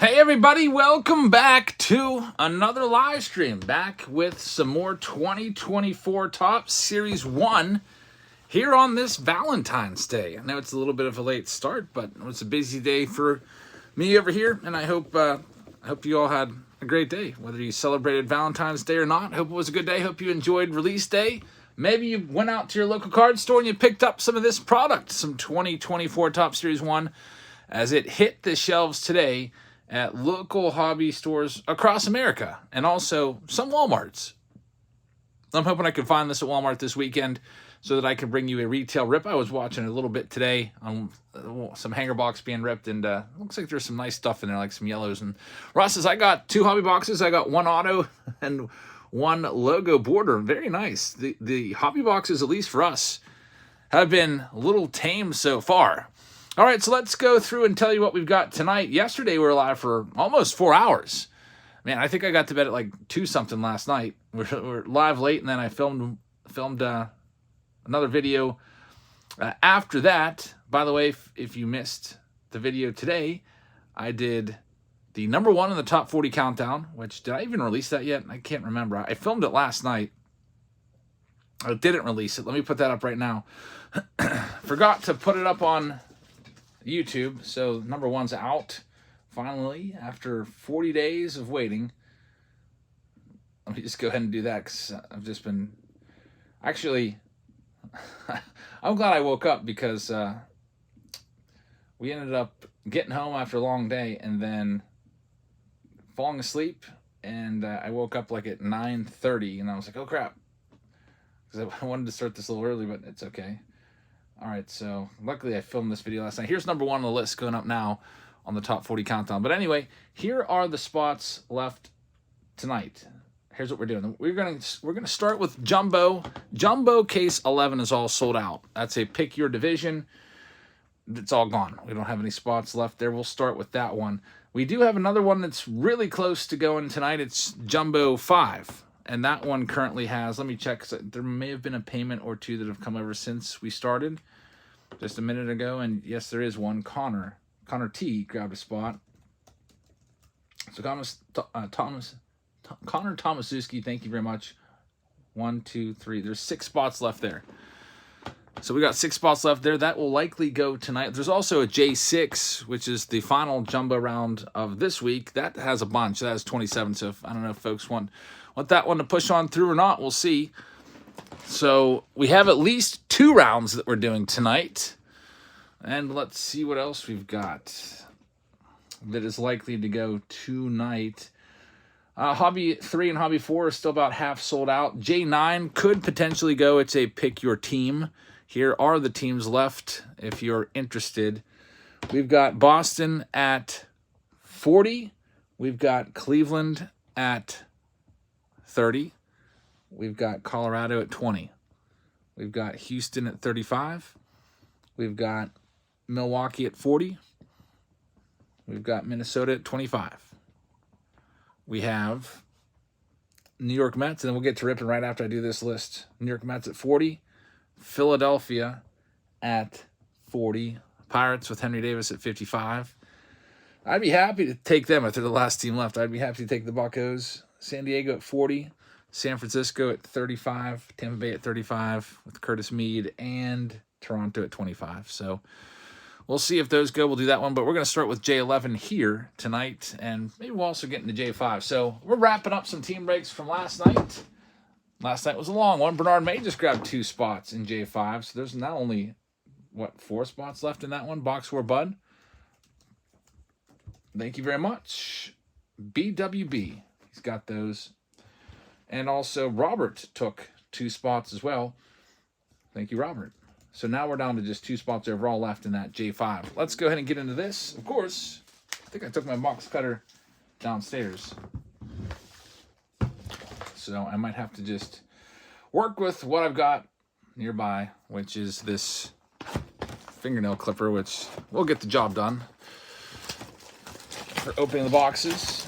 Hey everybody, welcome back to another live stream. Back with some more 2024 Top Series 1 here on this Valentine's Day. I know it's a little bit of a late start, but it was a busy day for me over here, and I hope you all had a great day, whether you celebrated Valentine's Day or not. Hope it was a good day. Hope you enjoyed release day. Maybe you went out to your local card store and you picked up some of this product, some 2024 Top Series 1, as it hit the shelves today at local hobby stores across America and also some Walmarts. I'm hoping I can find this at Walmart this weekend so that I can bring you a retail rip. I was watching a little bit today on some hanger box being ripped, and looks like there's some nice stuff in there, like some yellows. And Ross says, I got 2 hobby boxes. I got 1 auto and 1 logo border. Very nice. The hobby boxes, at least for us, have been a little tame so far. All right, so let's go through and tell you what we've got tonight. Yesterday, we were live for almost 4 hours. Man, I think I got to bed at like 2-something last night. We're live late, and then I filmed another video after that. By the way, if you missed the video today, I did the number 1 in the top 40 countdown, which, did I even release that yet? I can't remember. I filmed it last night. I didn't release it. Let me put that up right now. Forgot to put it up on YouTube, so number 1's out finally after 40 days of waiting. Let me just go ahead and do that because I've just been actually I'm glad I woke up because we ended up getting home after a long day and then falling asleep, and I woke up like at 9:30 and I was like, oh crap, because I wanted to start this a little early, but it's okay. All right, so luckily I filmed this video last night. Here's number 1 on the list going up now on the top 40 countdown. But anyway, here are the spots left tonight. Here's what we're doing. We're gonna start with Jumbo. Jumbo Case 11 is all sold out. That's a pick your division. It's all gone. We don't have any spots left there. We'll start with that one. We do have another one that's really close to going tonight. It's Jumbo 5. And that one currently has, let me check, because there may have been a payment or 2 that have come over since we started just a minute ago. And yes, there is one. Connor T grabbed a spot. So Connor Tomaszewski, thank you very much. 1, 2, 3. There's 6 spots left there. So we got 6 spots left there. That will likely go tonight. There's also a J6, which is the final jumbo round of this week. That has a bunch. That has 27. So I don't know if folks want that one to push on through or not. We'll see. So we have at least 2 rounds that we're doing tonight. And let's see what else we've got that is likely to go tonight. Hobby 3 and Hobby 4 are still about half sold out. J9 could potentially go. It's a pick your team. Here are the teams left if you're interested. We've got Boston at 40. We've got Cleveland at 30. We've got Colorado at 20. We've got Houston at 35. We've got Milwaukee at 40. We've got Minnesota at 25. We have New York Mets, and then we'll get to ripping right after I do this list. New York Mets at 40. Philadelphia at 40. Pirates with Henry Davis at 55. I'd be happy to take them if they're the last team left. I'd be happy to take the Buccos. San Diego at 40. San Francisco at 35. Tampa Bay at 35 with Curtis Mead, and Toronto at 25. So we'll see if those go. We'll do that one. But we're going to start with J11 here tonight, and maybe we'll also get into J5. So we're wrapping up some team breaks from last night. Last night was a long one. Bernard May just grabbed 2 spots in J5. So there's not only, 4 spots left in that one? Box War Bud. Thank you very much. BWB. He's got those. And also Robert took 2 spots as well. Thank you, Robert. So now we're down to just 2 spots overall left in that J5. Let's go ahead and get into this. Of course, I think I took my box cutter downstairs. So I might have to just work with what I've got nearby, which is this fingernail clipper, which will get the job done for opening the boxes.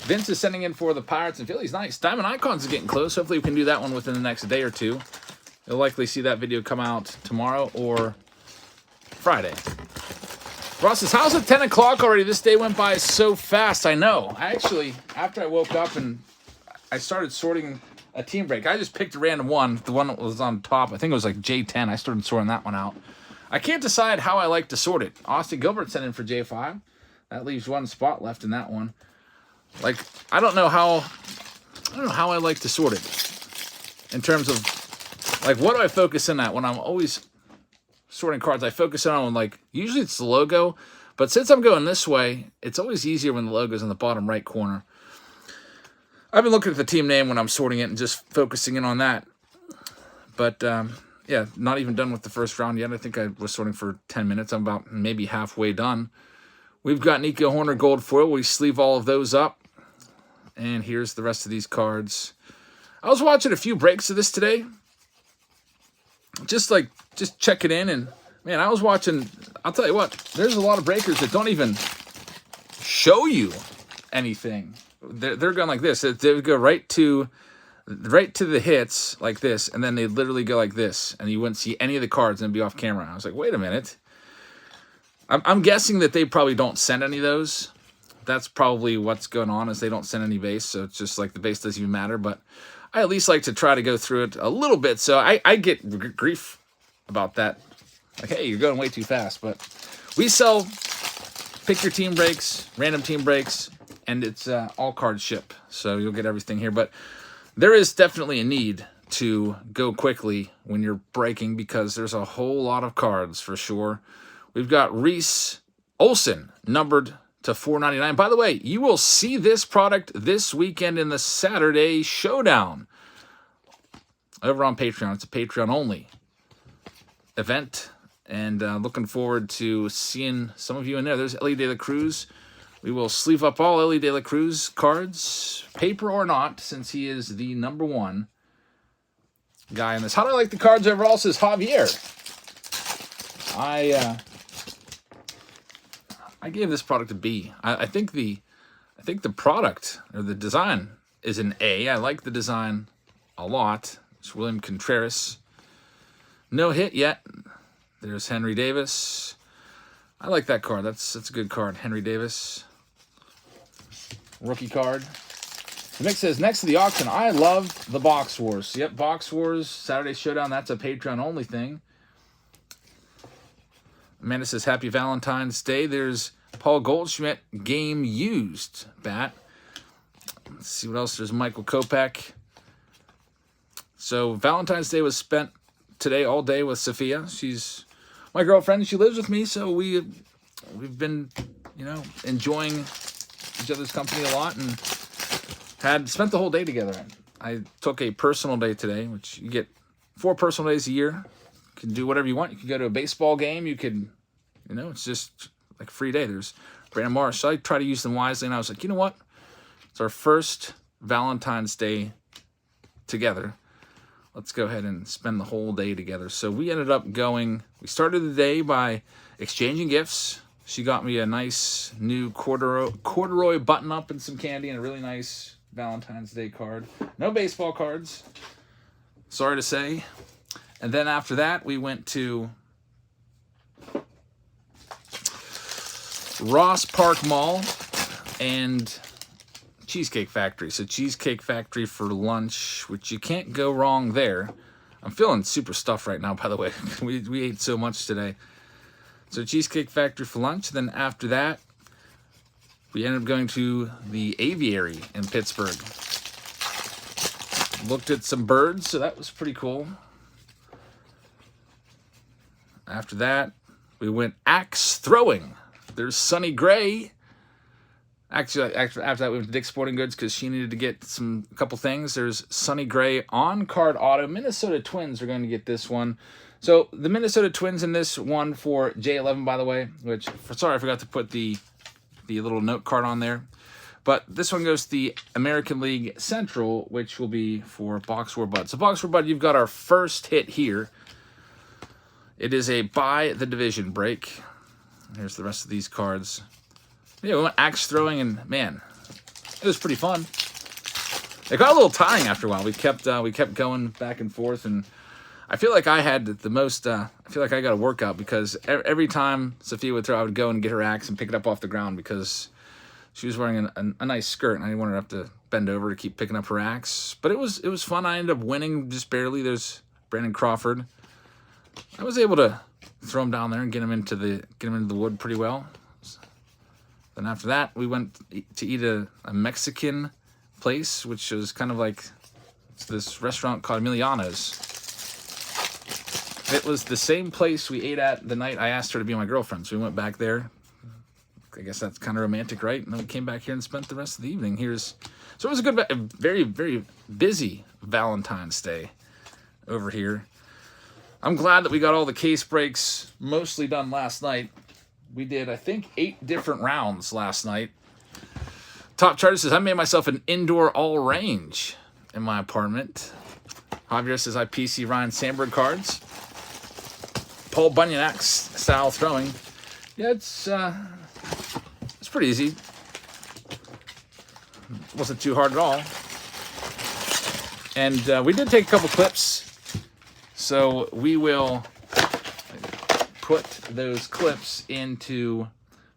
Vince is sending in for the Pirates and Phillies. Nice. Diamond Icons is getting close. Hopefully we can do that one within the next day or 2. You'll likely see that video come out tomorrow or Friday. Ross says, how's it 10 o'clock already? This day went by so fast. I know. I actually, after I woke up and I started sorting a team break, I just picked a random one. The one that was on top, I think it was like J10. I started sorting that one out. I can't decide how I like to sort it. Austin Gilbert sent in for J5. That leaves one spot left in that one. Like, I don't know how I like to sort it. In terms of, like, what do I focus in at when I'm always sorting cards? I focus in on, like, usually it's the logo, but since I'm going this way, it's always easier when the logo's in the bottom right corner. I've been looking at the team name when I'm sorting it and just focusing in on that. But, yeah, not even done with the first round yet. I think I was sorting for 10 minutes. I'm about maybe halfway done. We've got Nico Horner Gold Foil. We sleeve all of those up. And here's the rest of these cards. I was watching a few breaks of this today. Just check it in. And, man, I was watching, I'll tell you what, there's a lot of breakers that don't even show you anything. They're going like this. They would go right to the hits like this, and then they literally go like this, and you wouldn't see any of the cards and it'd be off camera. I was like, wait a minute. I'm guessing that they probably don't send any of those. That's probably what's going on, is they don't send any base, so it's just like the base doesn't even matter. But I at least like to try to go through it a little bit, so I get grief about that. Like, hey, you're going way too fast. But we sell pick your team breaks, random team breaks, and it's all cards ship, so you'll get everything here. But there is definitely a need to go quickly when you're breaking, because there's a whole lot of cards for sure. We've got Reese Olson, numbered to 499. By the way, you will see this product this weekend in the Saturday Showdown over on Patreon. It's a Patreon-only event, and looking forward to seeing some of you in there. There's Ellie De La Cruz. We will sleeve up all Ellie De La Cruz cards, paper or not, since he is the #1 guy in this. How do I like the cards overall, says Javier. I gave this product a B. I think the product, or the design, is an A. I like the design a lot. It's William Contreras. No hit yet. There's Henry Davis. I like that card. That's a good card. Henry Davis. Rookie card. The Mick says, next to the auction, I love the Box Wars. Yep, Box Wars, Saturday Showdown, that's a Patreon-only thing. Amanda says, happy Valentine's Day. There's Paul Goldschmidt, game used bat. Let's see what else. There's Michael Kopech. So Valentine's Day was spent today all day with Sophia. She's my girlfriend. She lives with me, so we've been, enjoying each other's company a lot, and had spent the whole day together. I took a personal day today, which you get 4 personal days a year. You can do whatever you want. You can go to a baseball game. You can, it's just like a free day. There's Brandon Marsh. So I try to use them wisely, and I was like, you know what? It's our first Valentine's Day together. Let's go ahead and spend the whole day together. So we ended up we started the day by exchanging gifts. She got me a nice new corduroy button-up and some candy, and a really nice Valentine's Day card. No baseball cards, sorry to say. And then after that, we went to Ross Park Mall and Cheesecake Factory. So Cheesecake Factory for lunch, which you can't go wrong there. I'm feeling super stuffed right now, by the way. we ate so much today. So Cheesecake Factory for lunch. Then after that, we ended up going to the aviary in Pittsburgh. Looked at some birds, so that was pretty cool. After that, we went axe throwing. There's Sonny Gray. Actually, after that, we went to Dick's Sporting Goods because she needed to get a couple things. There's Sonny Gray on-card auto. Minnesota Twins are going to get this one. So the Minnesota Twins in this one for J11, by the way, sorry, I forgot to put the little note card on there. But this one goes to the American League Central, which will be for Box War Bud. So Box War Bud, you've got our first hit here. It is a buy the division break. Here's the rest of these cards. Yeah, we went axe throwing, and man, it was pretty fun. It got a little tiring after a while. We kept going back and forth, and I feel like I had the most, I feel like I got a workout because every time Sophia would throw, I would go and get her axe and pick it up off the ground because she was wearing a nice skirt and I didn't want her to have to bend over to keep picking up her axe. But it was fun. I ended up winning just barely. There's Brandon Crawford. I was able to throw him down there and get him into the wood pretty well. Then after that, we went to eat a Mexican place, which was kind of like this restaurant called Emiliano's. It was the same place we ate at the night I asked her to be my girlfriend. So we went back there. I guess that's kind of romantic, right? And then we came back here and spent the rest of the evening. So it was a very, very busy Valentine's Day over here. I'm glad that we got all the case breaks mostly done last night. We did, I think, 8 different rounds last night. Top Charter says, I made myself an indoor all-range in my apartment. Javier says, I PC Ryan Sandberg cards. Paul Bunyan style throwing. Yeah, it's pretty easy. Wasn't too hard at all. And we did take a couple clips. So we will put those clips into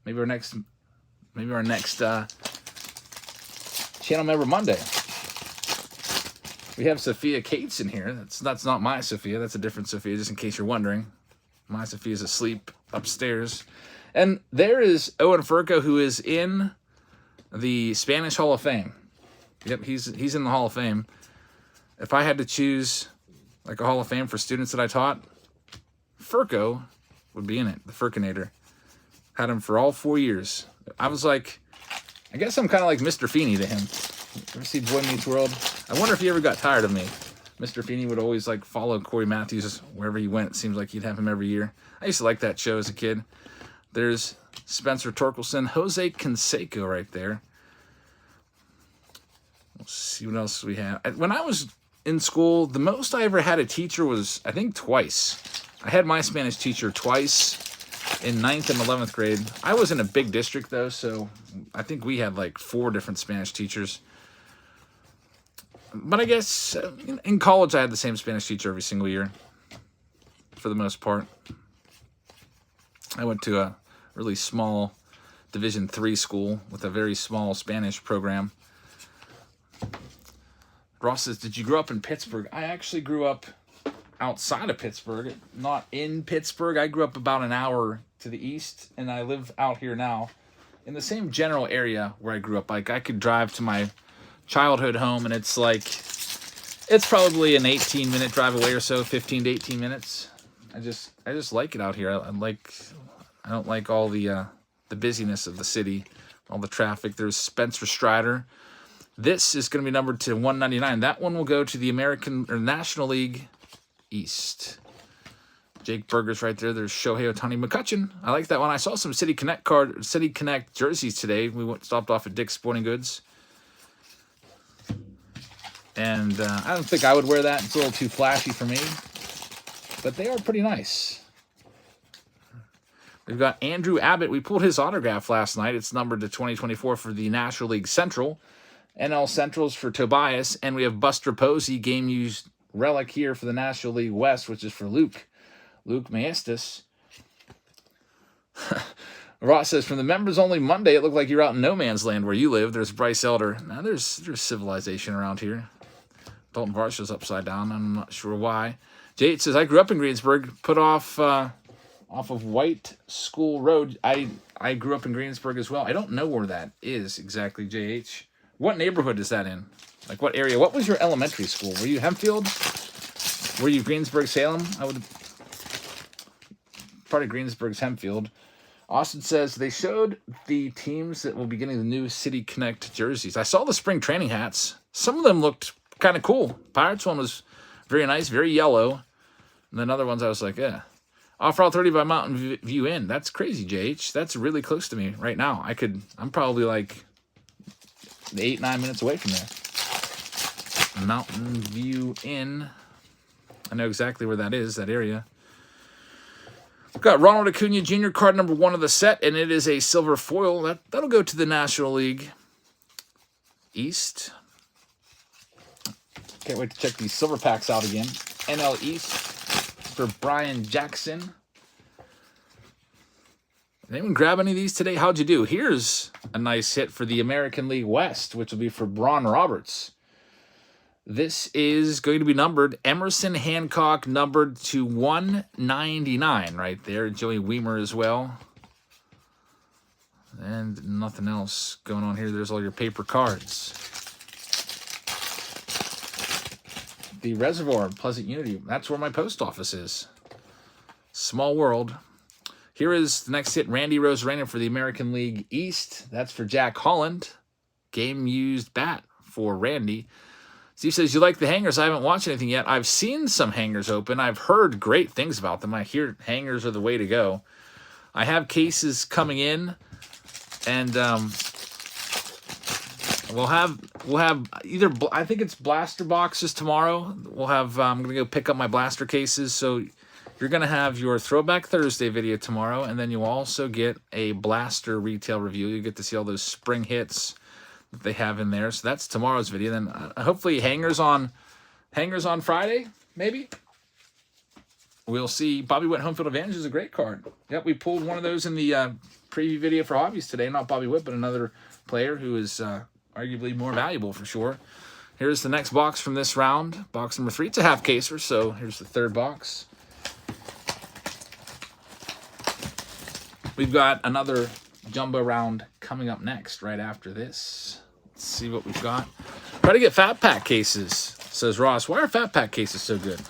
maybe our next channel member Monday. We have Sophia Cates in here. That's not my Sophia. That's a different Sophia, just in case you're wondering. My Sophia's asleep upstairs. And there is Owen Furco, who is in the Spanish Hall of Fame. Yep, he's in the Hall of Fame. If I had to choose like a Hall of Fame for students that I taught, Furco would be in it, the Furkinator. Had him for all 4 years. I was like, I guess I'm kind of like Mr. Feeney to him. Ever see Boy Meets World? I wonder if he ever got tired of me. Mr. Feeney would always like follow Corey Matthews wherever he went. It seems like he'd have him every year. I used to like that show as a kid. There's Spencer Torkelson, Jose Canseco right there. Let's see what else we have. When I was in school, the most I ever had a teacher was, I think, twice. I had my Spanish teacher twice in 9th and 11th grade. I was in a big district, though, so I think we had like 4 different Spanish teachers. But I guess in college, I had the same Spanish teacher every single year, for the most part. I went to a really small Division III school with a very small Spanish program. Ross says, did you grow up in Pittsburgh? I actually grew up outside of Pittsburgh, not in Pittsburgh. I grew up about an hour to the east, and I live out here now in the same general area where I grew up. Like, I could drive to my childhood home, and it's probably an 18-minute drive away or so, 15 to 18 minutes. I just like it out here. I don't like all the busyness of the city, all the traffic. There's Spencer Strider. This is going to be numbered to 199. That one will go to the American or National League East. Jake Berger's right there. There's Shohei Ohtani McCutcheon. I like that one. I saw some City Connect jerseys today. We stopped off at Dick's Sporting Goods. And I don't think I would wear that. It's a little too flashy for me. But they are pretty nice. We've got Andrew Abbott. We pulled his autograph last night. It's numbered to 2024 for the National League Central. NL Centrals for Tobias. And we have Buster Posey, game-used relic here for the National League West, which is for Luke Maestas. Ross says, from the members only Monday, it looked like you're out in no man's land where you live. There's Bryce Elder. Now there's civilization around here. Dalton Varsha's upside down. I'm not sure why. Jade says, I grew up in Greensburg, put off of White School Road. I grew up in Greensburg as well. I don't know where that is exactly, JH. What neighborhood is that in? Like, what area? What was your elementary school? Were you Hempfield? Were you Greensburg, Salem? Part of Greensburg's Hempfield. Austin says, they showed the teams that will be getting the new City Connect jerseys. I saw the spring training hats. Some of them looked kind of cool. Pirates one was very nice, very yellow. And then other ones I was like, yeah. Offer all 30 by Mountain View Inn. That's crazy, JH. That's really close to me right now. I'm probably like 8-9 minutes away from there. Mountain View Inn. I know exactly where that is, that area. We've got Ronald Acuna Jr. card number 1 of the set, and it is a silver foil. That'll go to the National League East. Can't wait to check these silver packs out again. NL East. for Brian Jackson. Did anyone grab any of these today? How'd you do? Here's a nice hit for the American League West, which will be for Braun Roberts. This is going to be numbered Emerson Hancock, numbered to 199 right there. Joey Weimer as well. And nothing else going on here. There's all your paper cards. The Reservoir, Pleasant Unity. That's where my post office is. Small world. Here is the next hit, Randy Rosarena for the American League East. That's for Jack Holland. Game-used bat for Randy. Steve says, you like the hangers? I haven't watched anything yet. I've seen some hangers open. I've heard great things about them. I hear hangers are the way to go. I have cases coming in, and we'll have either, I think it's blaster boxes tomorrow. We'll have, I'm going to go pick up my blaster cases. So you're going to have your Throwback Thursday video tomorrow, and then you'll also get a blaster retail review. You get to see all those spring hits that they have in there. So that's tomorrow's video. Then hopefully hangers on Friday, maybe. We'll see. Bobby Witt Home Field Advantage is a great card. Yep, we pulled one of those in the preview video for Hobbies today. Not Bobby Witt, but another player who is arguably more valuable for sure. Here's the next box from this round. Box number 3. It's a half caser, so here's the third box. We've got another jumbo round coming up next, right after this. Let's see what we've got. Try to get Fat Pack cases, says Ross. Why are Fat Pack cases so good?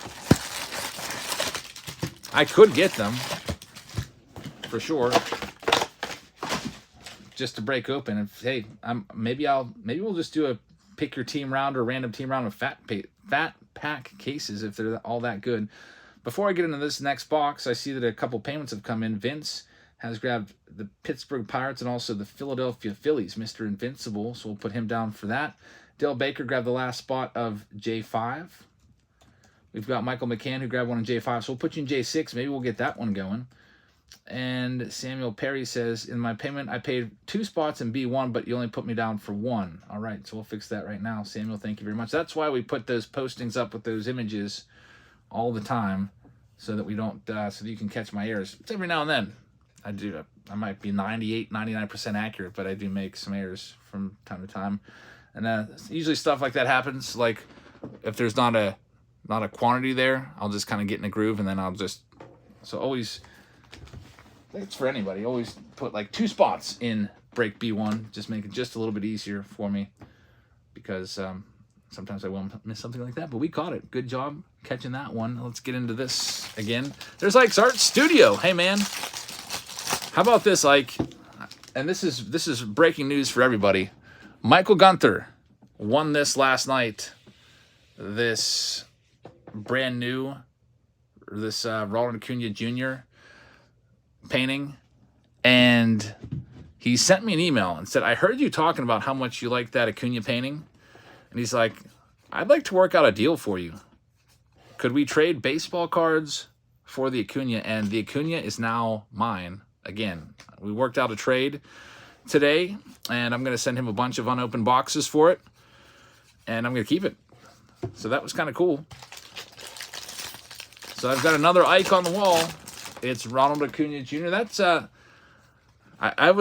I could get them, for sure, just to break open. And hey, maybe we'll just do a pick your team round or random team round of Fat Pack cases if they're all that good. Before I get into this next box, I see that a couple payments have come in. Vince has grabbed the Pittsburgh Pirates and also the Philadelphia Phillies, Mr. Invincible, so we'll put him down for that. Dale Baker grabbed the last spot of J5. We've got Michael McCann who grabbed one in J5, so we'll put you in J6. Maybe we'll get that one going. And Samuel Perry says, in my payment, I paid 2 spots in B1, but you only put me down for 1. All right, so we'll fix that right now. Samuel, thank you very much. That's why we put those postings up with those images all the time, so that we don't, so that you can catch my errors. It's every now and then. I might be 98, 99% accurate, but I do make some errors from time to time. And usually stuff like that happens. Like if there's not a quantity there, I'll just kind of get in a groove, and then I'll just, so always, it's for anybody, always put like 2 spots in break B1, just make it just a little bit easier for me, because sometimes I will miss something like that, but we caught it. Good job catching that one. Let's get into this again. There's Ike's Art Studio. Hey man, how about this, Ike? And this is breaking news for everybody. Michael Gunther won this last night. This brand new, this Ronald Acuna Jr. painting, and he sent me an email and said, I heard you talking about how much you like that Acuna painting, and he's like, I'd like to work out a deal for you. Could we trade baseball cards for the Acuna? And the Acuna is now mine again. We worked out a trade today, and I'm going to send him a bunch of unopened boxes for it, and I'm going to keep it. So that was kind of cool. So I've got another Ike on the wall. It's Ronald Acuna Jr. That's I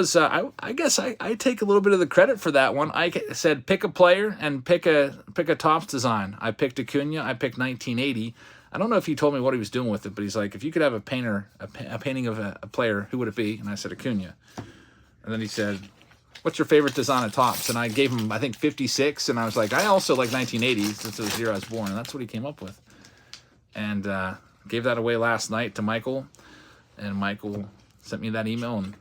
guess I take a little bit of the credit for that one. I said pick a player and pick a Topps design. I picked Acuna. I picked 1980. I don't know if he told me what he was doing with it, but he's like, if you could have a painting of a player, who would it be? And I said Acuna. And then he said, what's your favorite design of Topps? And I gave him, I think, 56. And I was like, I also like 1980 since it was the year I was born. And that's what he came up with. And gave that away last night to Michael. And Michael sent me that email and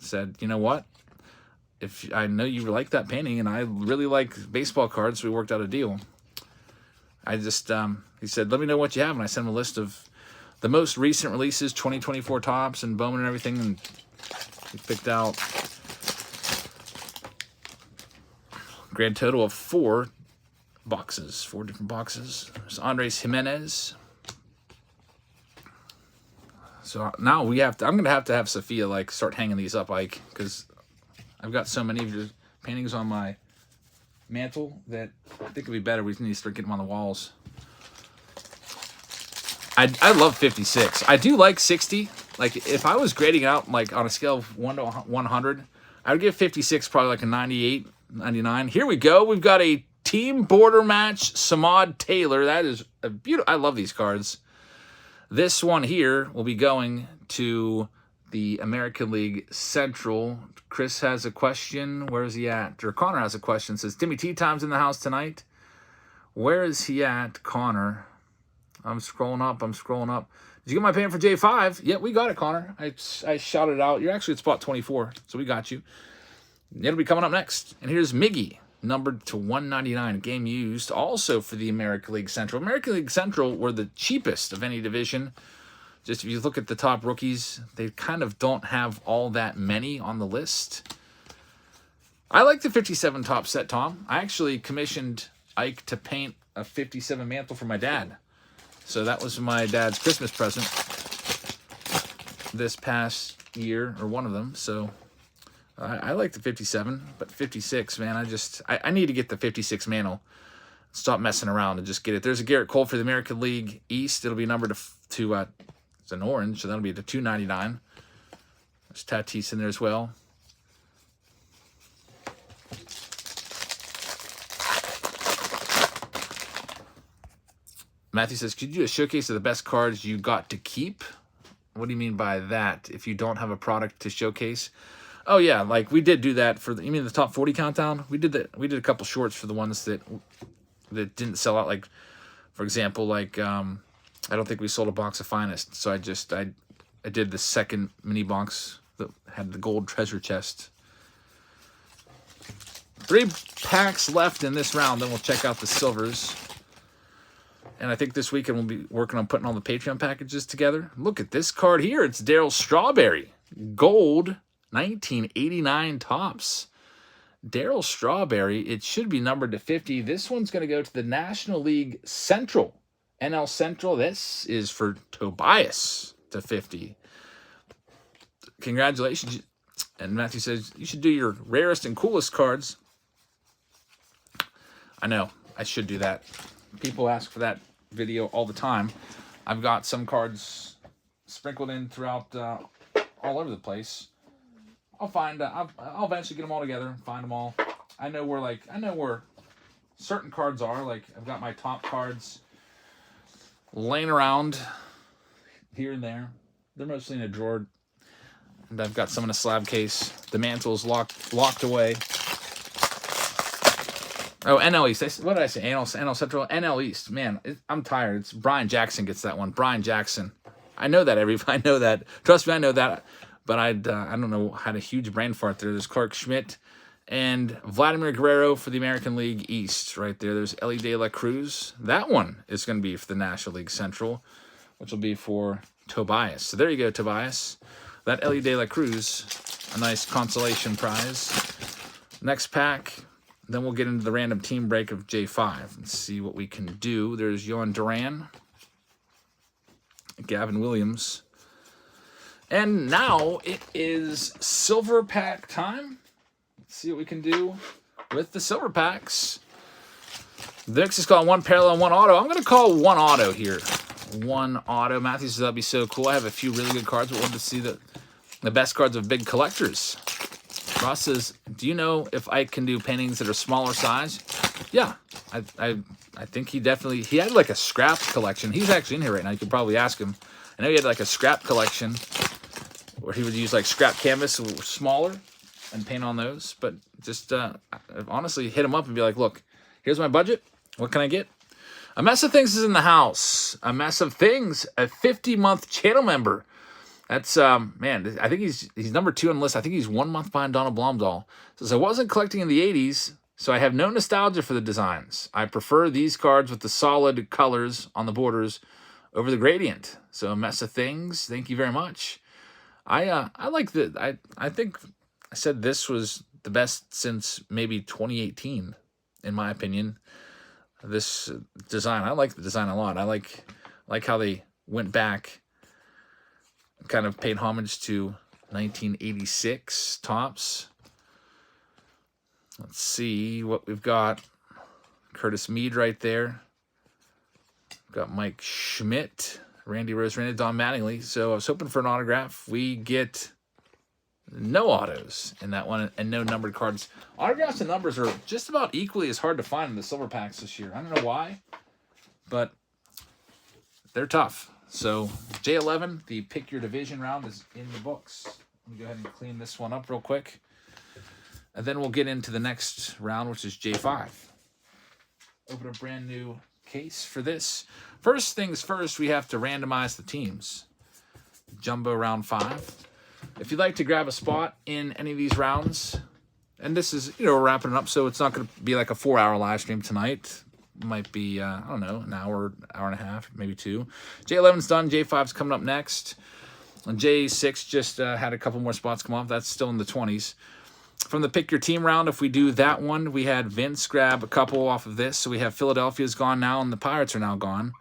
said, you know what? If I know you like that painting and I really like baseball cards, so we worked out a deal. I just, he said, let me know what you have. And I sent him a list of the most recent releases, 2024 Topps and Bowman and everything. And he picked out a grand total of 4 boxes, 4 different boxes. There's Andres Jimenez. So now we have to, I'm going to have Sophia like start hanging these up, Ike, because I've got so many of your paintings on my mantle that I think it'd be better. We need to start getting them on the walls. I love 56. I do like 60. Like, if I was grading out, like, on a scale of 1 to 100, I would give 56 probably like a 98, 99. Here we go. We've got a team border match, Samad Taylor. That is a beautiful. I love these cards. This one here will be going to the American League Central. Chris has a question. Where is he at? Or Connor has a question. Says, Timmy Tea Time's in the house tonight. Where is he at, Connor? I'm scrolling up. Did you get my payment for J5? Yeah, we got it, Connor. I shouted it out. You're actually at spot 24, so we got you. It'll be coming up next. And here's Miggy, numbered to 199. Game used also for the American League Central. American League Central were the cheapest of any division. Just if you look at the top rookies, they kind of don't have all that many on the list. I like the 57 top set, Tom. I actually commissioned Ike to paint a 57 mantle for my dad. So that was my dad's Christmas present this past year, or one of them. So I like the 57, but 56, man, I need to get the 56 mantle. Stop messing around and just get it. There's a Garrett Cole for the American League East. It'll be numbered to it's an orange, so that'll be to 299. There's Tatis in there as well. Matthew says, could you do a showcase of the best cards you got to keep? What do you mean by that? If you don't have a product to showcase? Oh, yeah, like we did do that for you mean the top 40 countdown? We did that. We did a couple shorts for the ones that didn't sell out. Like, for example, like I don't think we sold a box of Finest. So I did the second mini box that had the gold treasure chest. 3 packs left in this round. Then we'll check out the silvers. And I think this weekend we'll be working on putting all the Patreon packages together. Look at this card here. It's Darryl Strawberry. Gold, 1989 tops. Darryl Strawberry, it should be numbered to 50. This one's going to go to the National League Central. NL Central, this is for Tobias to 50. Congratulations. And Matthew says, you should do your rarest and coolest cards. I know, I should do that. People ask for that video all the time. I've got some cards sprinkled in throughout all over the place. I'll eventually get them all together, find them all. I know where certain cards are. Like, I've got my top cards laying around here and there. They're mostly in a drawer, and I've got some in a slab case. The mantle's locked away. Oh, NL East. What did I say? NL Central? NL East. Man, I'm tired. It's Brian Jackson gets that one. Brian Jackson. I know that, I know that. Trust me, I know that. But I don't know, had a huge brain fart there. There's Clark Schmidt and Vladimir Guerrero for the American League East right there. There's Ellie De La Cruz. That one is going to be for the National League Central, which will be for Tobias. So there you go, Tobias. That Ellie De La Cruz, a nice consolation prize. Next pack. Then we'll get into the random team break of J5 and see what we can do. There's Yohan Duran, Gavin Williams. And now it is silver pack time. Let's see what we can do with the silver packs. Vix is calling one parallel and one auto. I'm going to call one auto here. One auto. Matthew says that'd be so cool. I have a few really good cards, but wanted to see the best cards of big collectors. Ross says, do you know if Ike can do paintings that are smaller size? Yeah, I think he had like a scrap collection. He's actually in here right now. You could probably ask him. I know he had like a scrap collection where he would use like scrap canvas smaller and paint on those. But just honestly hit him up and be like, look, here's my budget. What can I get? A Mess of Things is in the house. A Mess of Things, a 50-month channel member. That's, man, I think he's number 2 on the list. I think he's 1 month behind Donald Blomdahl. Says, I wasn't collecting in the 80s, so I have no nostalgia for the designs. I prefer these cards with the solid colors on the borders over the gradient. So A Mess of Things, thank you very much. I like the, I think I said this was the best since maybe 2018, in my opinion. This design, I like the design a lot. I like how they went back, kind of paid homage to 1986 tops. Let's see what we've got. Curtis Mead right there. Got Mike Schmidt. Randy Rosarena, Don Mattingly. So I was hoping for an autograph. We get no autos in that one and no numbered cards. Autographs and numbers are just about equally as hard to find in the silver packs this year. I don't know why, but they're tough. So J11, the pick your division round, is in the books. Let me go ahead and clean this one up real quick. And then we'll get into the next round, which is J5. Open a brand new case for this. First things first, we have to randomize the teams. Jumbo round 5. If you'd like to grab a spot in any of these rounds, and this is, we're wrapping it up, so it's not going to be like a 4-hour live stream tonight. It might be, I don't know, an hour, hour and a half, maybe 2. J11's done. J5's coming up next. And J6 just had a couple more spots come off. That's still in the 20s. From the pick your team round, if we do that one, we had Vince grab a couple off of this. So we have Philadelphia's gone now, and the Pirates are now gone.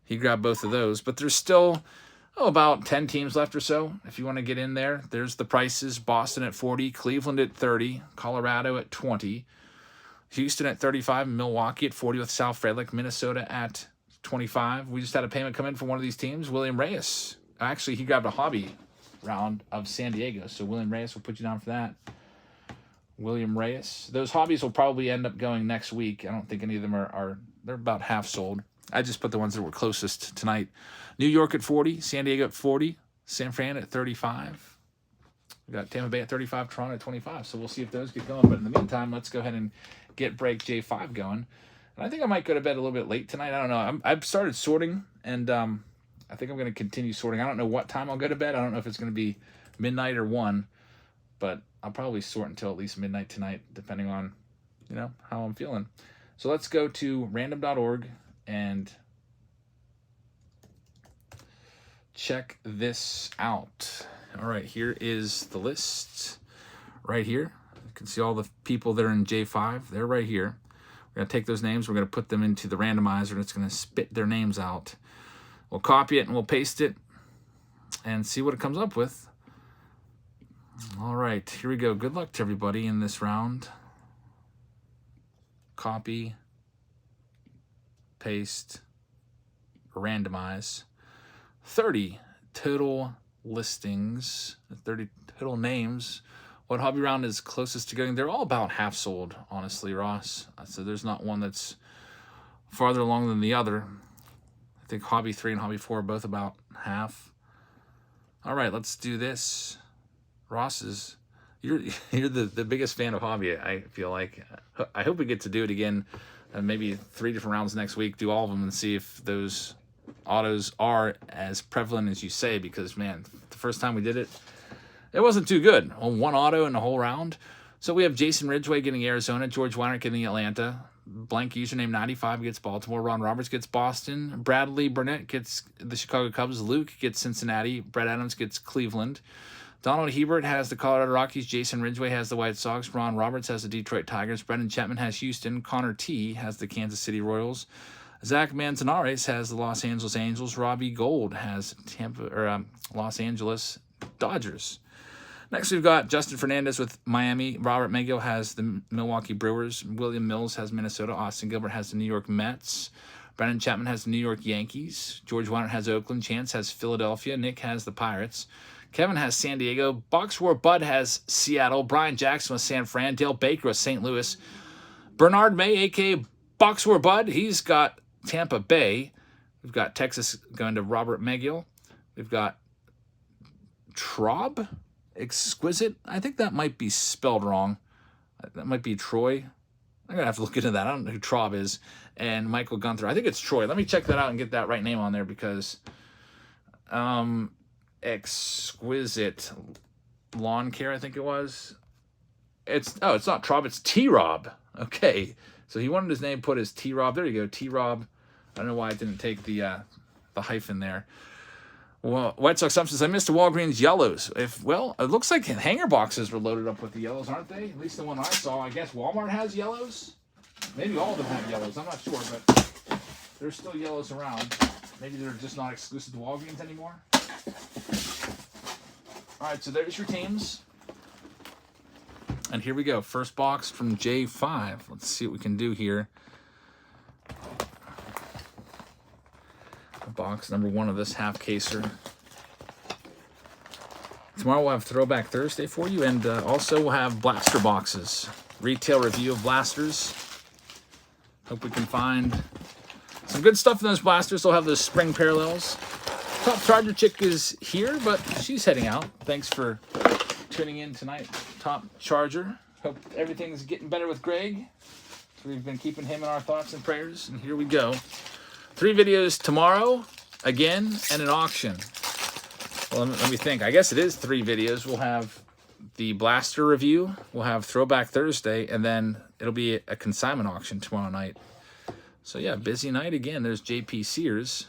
He grabbed both of those. But there's still, about 10 teams left or so. If you want to get in there, there's the prices. Boston at 40, Cleveland at 30, Colorado at 20, Houston at 35, Milwaukee at 40 with Sal Frelick, Minnesota at 25. We just had a payment come in for one of these teams, William Reyes. Actually, he grabbed a hobby round of San Diego. So William Reyes will put you down for that. William Reyes. Those hobbies will probably end up going next week. I don't think any of them they're about half sold. I just put the ones that were closest tonight. New York at 40, San Diego at 40, San Fran at 35. We got Tampa Bay at 35, Toronto at 25. So we'll see if those get going. But in the meantime, let's go ahead and get break J5 going. And I think I might go to bed a little bit late tonight. I don't know. I've started sorting, and I think I'm going to continue sorting. I don't know what time I'll go to bed. I don't know if it's going to be midnight or 1, but I'll probably sort until at least midnight tonight, depending on, how I'm feeling. So let's go to random.org and check this out. All right, here is the list right here. You can see all the people that are in J5. They're right here. We're going to take those names. We're going to put them into the randomizer, and it's going to spit their names out. We'll copy it, and we'll paste it and see what it comes up with. All right, here we go. Good luck to everybody in this round. Copy, paste, randomize. 30 total listings, 30 total names. What hobby round is closest to going? They're all about half sold, honestly, Ross. So there's not one that's farther along than the other. I think hobby 3 and hobby 4 are both about half. All right, let's do this. Ross you're the biggest fan of hobby, I feel like. I hope we get to do it again, maybe 3 different rounds next week, do all of them and see if those autos are as prevalent as you say, because, man, the first time we did it, it wasn't too good. One auto in the whole round. So we have Jason Ridgway getting Arizona, George Weiner getting Atlanta, blank username 95 gets Baltimore, Ron Roberts gets Boston, Bradley Burnett gets the Chicago Cubs, Luke gets Cincinnati, Brett Adams gets Cleveland, Donald Hebert has the Colorado Rockies, Jason Ridgway has the White Sox, Ron Roberts has the Detroit Tigers, Brendan Chapman has Houston, Connor T has the Kansas City Royals, Zach Manzanares has the Los Angeles Angels, Robbie Gold has Los Angeles Dodgers. Next, we've got Justin Fernandez with Miami. Robert Maggio has the Milwaukee Brewers. William Mills has Minnesota. Austin Gilbert has the New York Mets. Brendan Chapman has the New York Yankees. George Weiner has Oakland. Chance has Philadelphia. Nick has the Pirates. Kevin has San Diego. Box War Bud has Seattle. Brian Jackson with San Fran. Dale Baker with St. Louis. Bernard May, a.k.a. Box War Bud, he's got Tampa Bay. We've got Texas going to Robert Maggio. We've got Traub. Exquisite. I think that might be spelled wrong. That might be Troy. I'm going to have to look into that. I don't know who Traub is. And Michael Gunther. I think it's Troy. Let me check that out and get that right name on there, because Exquisite Lawn Care, I think it was. It's not Traub. It's T-Rob. Okay. So he wanted his name put as T-Rob. There you go. T-Rob. I don't know why I didn't take the hyphen there. Well, White Sox substance. I missed the Walgreens yellows. It looks like hanger boxes were loaded up with the yellows, aren't they? At least the one I saw. I guess Walmart has yellows. Maybe all of them have yellows. I'm not sure, but there's still yellows around. Maybe they're just not exclusive to Walgreens anymore. All right, so there's your teams. And here we go. First box from J5. Let's see what we can do here. box number 1 of this half caser. Tomorrow we'll have Throwback Thursday for you, and also we'll have blaster boxes. Retail review of blasters. Hope we can find some good stuff in those blasters. They'll have those spring parallels. Top Charger Chick is here, but she's heading out. Thanks for tuning in tonight, Top Charger. Hope everything's getting better with Greg. So we've been keeping him in our thoughts and prayers, and here we go. 3 videos tomorrow, again, and an auction. Well, let me think. I guess it is 3 videos. We'll have the blaster review, we'll have Throwback Thursday, and then it'll be a consignment auction tomorrow night. So yeah, busy night again. There's JP Sears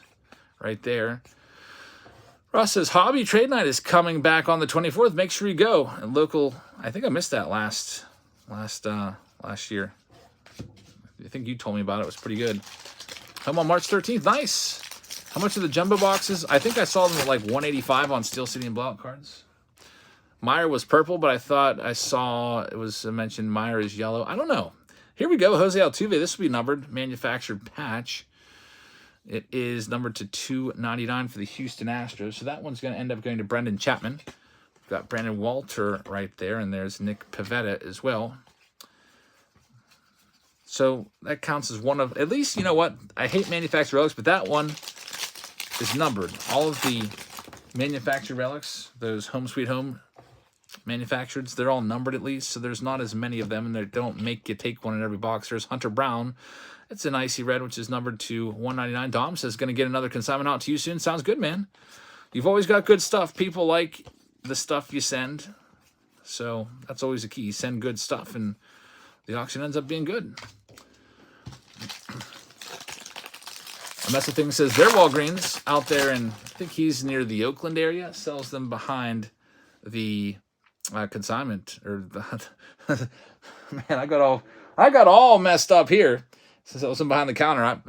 right there. Ross says Hobby Trade Night is coming back on the 24th. Make sure you go. And local, I think I missed that last year. I think you told me about it. It was pretty good. Home on March 13th. Nice. How much are the jumbo boxes? I think I saw them at like 185 on Steel City and Blowout cards. Meyer was purple, but I thought I saw it was mentioned Meyer is yellow. I don't know. Here we go. Jose Altuve. This will be numbered. Manufactured patch. It is numbered to 299 for the Houston Astros. So that one's going to end up going to Brendan Chapman. We've got Brandon Walter right there, and there's Nick Pivetta as well. So that counts as one of, at least, you know what? I hate manufactured relics, but that one is numbered. All of the manufactured relics, those Home Sweet Home manufactureds, they're all numbered at least, so there's not as many of them, and they don't make you take one in every box. There's Hunter Brown. It's an icy red, which is numbered to 199. Dom says, going to get another consignment out to you soon. Sounds good, man. You've always got good stuff. People like the stuff you send, so that's always the key. You send good stuff, and the auction ends up being good. Messa Thing says they're Walgreens out there, and I think he's near the Oakland area. Sells them behind the consignment, or the man. I got all messed up here. Sells them behind the counter.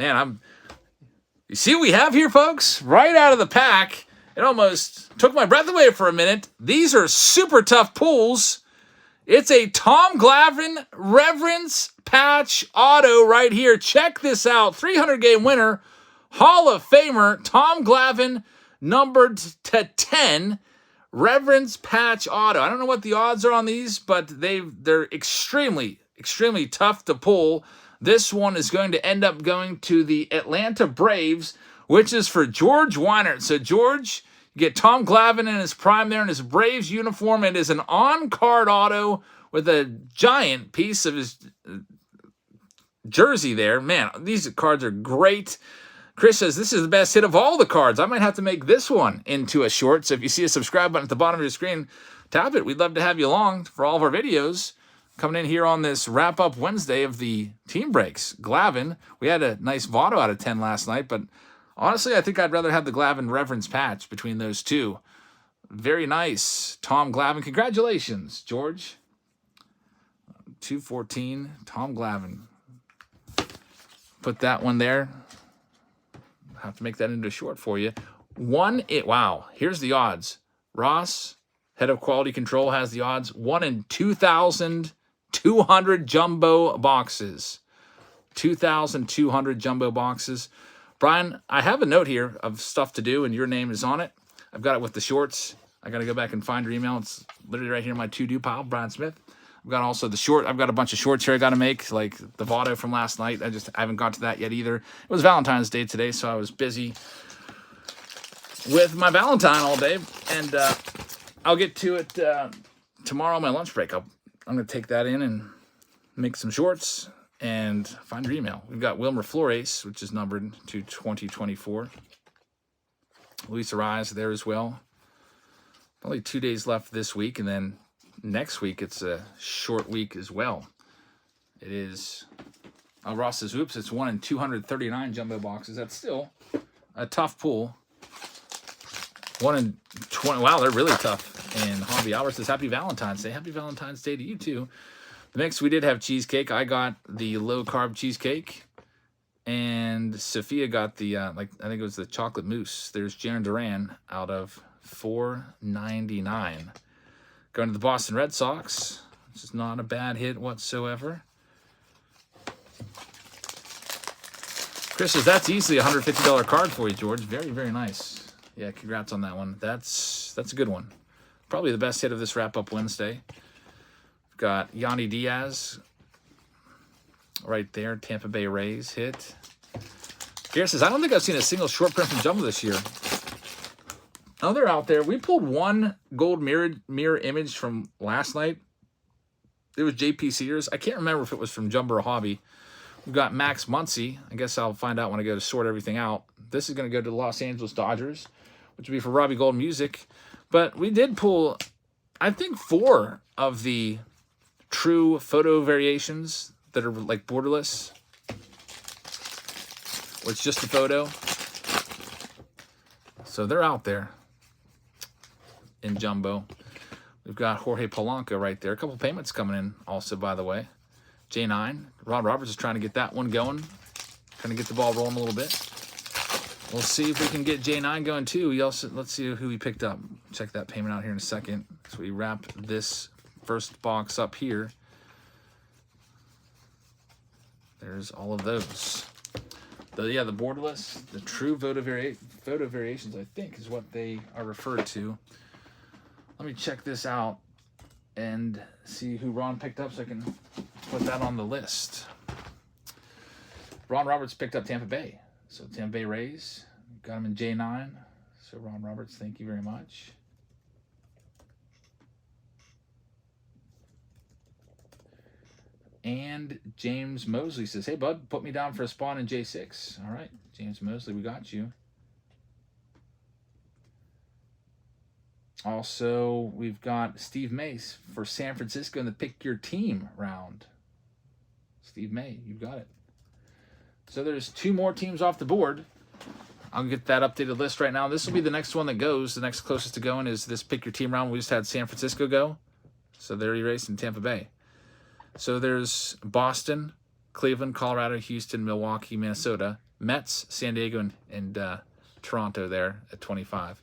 You see what we have here, folks? Right out of the pack. It almost took my breath away for a minute. These are super tough pulls. It's a Tom Glavine Reverence Patch Auto right here. Check this out. 300-game winner. Hall of Famer, Tom Glavine, numbered to 10, Reverence Patch Auto. I don't know what the odds are on these, but they're extremely, extremely tough to pull. This one is going to end up going to the Atlanta Braves, which is for George Weinert. So, George, you get Tom Glavine in his prime there in his Braves uniform. It is an on-card auto with a giant piece of his jersey there. Man, these cards are great. Chris says, this is the best hit of all the cards. I might have to make this one into a short. So if you see a subscribe button at the bottom of your screen, tap it. We'd love to have you along for all of our videos. Coming in here on this wrap-up Wednesday of the team breaks. Glavine, we had a nice Votto out of 10 last night, but honestly, I think I'd rather have the Glavine Reverence patch between those two. Very nice. Tom Glavine. Congratulations, George. 214, Tom Glavine. Put that one there. Have to make that into a short for you. Wow, here's the odds. Ross, head of quality control, has the odds. 1 in 2,200 jumbo boxes. 2,200 jumbo boxes. Brian, I have a note here of stuff to do, and your name is on it. I've got it with the shorts. I got to go back and find your email. It's literally right here in my to-do pile, Brian Smith. I've got also the short. I've got a bunch of shorts here I got to make, like the Votto from last night. I haven't got to that yet either. It was Valentine's Day today, so I was busy with my Valentine all day. And I'll get to it tomorrow on my lunch break. I'm going to take that in and make some shorts and find your email. We've got Wilmer Flores, which is numbered to 2024. Luis Ariz there as well. Only 2 days left this week, and then next week, it's a short week as well. It is, Ross says, oops, it's 1 in 239 jumbo boxes. That's still a tough pull. 1 in 20, wow, they're really tough. And Hobby Albert says, happy Valentine's Day. Happy Valentine's Day to you too. The next, we did have cheesecake. I got the low-carb cheesecake. And Sophia got the, I think it was the chocolate mousse. There's Jaron Duran out of $4.99. Going to the Boston Red Sox, which is not a bad hit whatsoever. Chris says, that's easily a $150 card for you, George. Very, very nice. Yeah, congrats on that one. That's a good one. Probably the best hit of this wrap-up Wednesday. We've got Yanni Diaz right there. Tampa Bay Rays hit. Garrett says, I don't think I've seen a single short print from Jumbo this year. Oh, they're out there. We pulled one gold mirror image from last night. It was JP Sears. I can't remember if it was from Jumbo or Hobby. We've got Max Muncy. I guess I'll find out when I go to sort everything out. This is going to go to the Los Angeles Dodgers, which will be for Robbie Gold Music. But we did pull, I think, 4 of the true photo variations that are like borderless, where it's just a photo. So they're out there in Jumbo. We've got Jorge Polanco right there. A couple payments coming in also, by the way. J9. Ron Roberts is trying to get that one going. Trying to get the ball rolling a little bit. We'll see if we can get J9 going too. Let's see who he picked up. Check that payment out here in a second. So we wrap this first box up here. There's all of those. The borderless, the true photo variations, I think, is what they are referred to. Let me check this out and see who Ron picked up so I can put that on the list. Ron Roberts picked up Tampa Bay. So Tampa Bay Rays, got him in J9. So Ron Roberts, thank you very much. And James Mosley says, hey, bud, put me down for a spawn in J6. All right, James Mosley, we got you. Also, we've got Steve Mace for San Francisco in the Pick Your Team round. Steve May, you've got it. So there's 2 more teams off the board. I'll get that updated list right now. This will be the next one that goes. The next closest to going is this Pick Your Team round. We just had San Francisco go. So they're erased in Tampa Bay. So there's Boston, Cleveland, Colorado, Houston, Milwaukee, Minnesota, Mets, San Diego, and Toronto there at 25.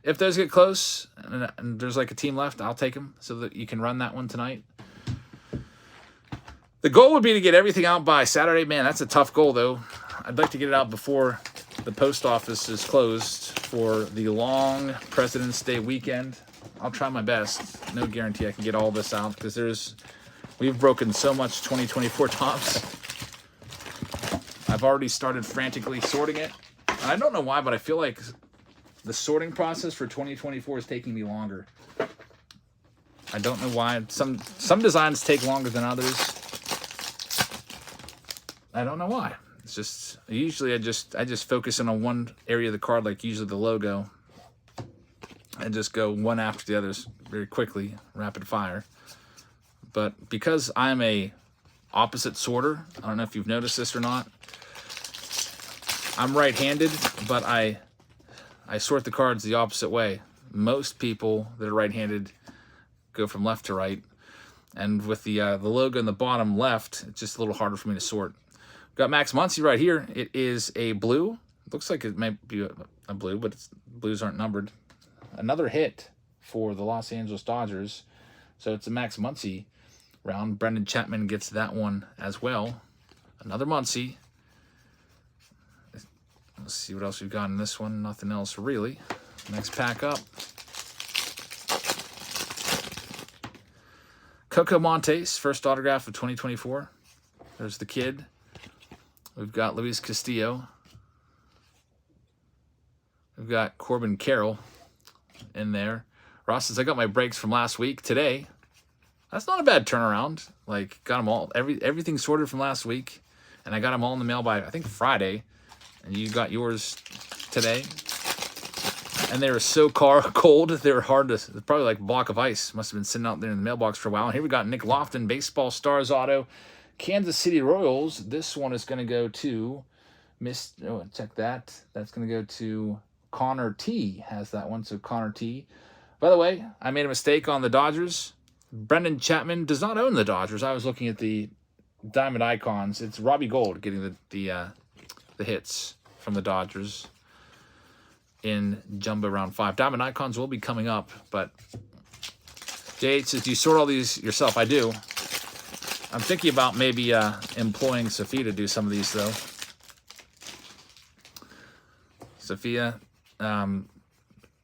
If those get close and there's like a team left, I'll take them so that you can run that one tonight. The goal would be to get everything out by Saturday. Man, that's a tough goal, though. I'd like to get it out before the post office is closed for the long President's Day weekend. I'll try my best. No guarantee I can get all this out because we've broken so much 2024 tops. I've already started frantically sorting it. And I don't know why, but I feel like the sorting process for 2024 is taking me longer. I don't know why. Some designs take longer than others. I don't know why. It's just usually I just focus in on one area of the card, like usually the logo, and just go one after the others very quickly, rapid fire. But because I'm a opposite sorter, I don't know if you've noticed this or not. I'm right-handed, but I sort the cards the opposite way. Most people that are right-handed go from left to right, and with the logo in the bottom left, it's just a little harder for me to sort. Got Max Muncy right here. It is a blue. Looks like it might be a blue, but blues aren't numbered. Another hit for the Los Angeles Dodgers. So it's a Max Muncy round. Brendan Chapman gets that one as well. Another Muncy. Let's see what else we've got in this one. Nothing else really. Next pack up. Coco Montes, first autograph of 2024. There's the kid. We've got Luis Castillo. We've got Corbin Carroll in there. Ross says, I got my breaks from last week today. That's not a bad turnaround. Like, got them all. Everything sorted from last week. And I got them all in the mail by, I think, Friday. And you got yours today. And they were so cold, they were hard to, probably like a block of ice. Must have been sitting out there in the mailbox for a while. And here we got Nick Lofton, Baseball Stars Auto, Kansas City Royals. This one is going to go to check that. That's going to go to Connor T. Has that one, so Connor T. By the way, I made a mistake on the Dodgers. Brendan Chapman does not own the Dodgers. I was looking at the Diamond Icons. It's Robbie Gold getting the hits from the Dodgers in Jumbo Round 5. Diamond Icons will be coming up, but J8 says, do you sort all these yourself? I do. I'm thinking about maybe employing Sophie to do some of these, though. Sophia,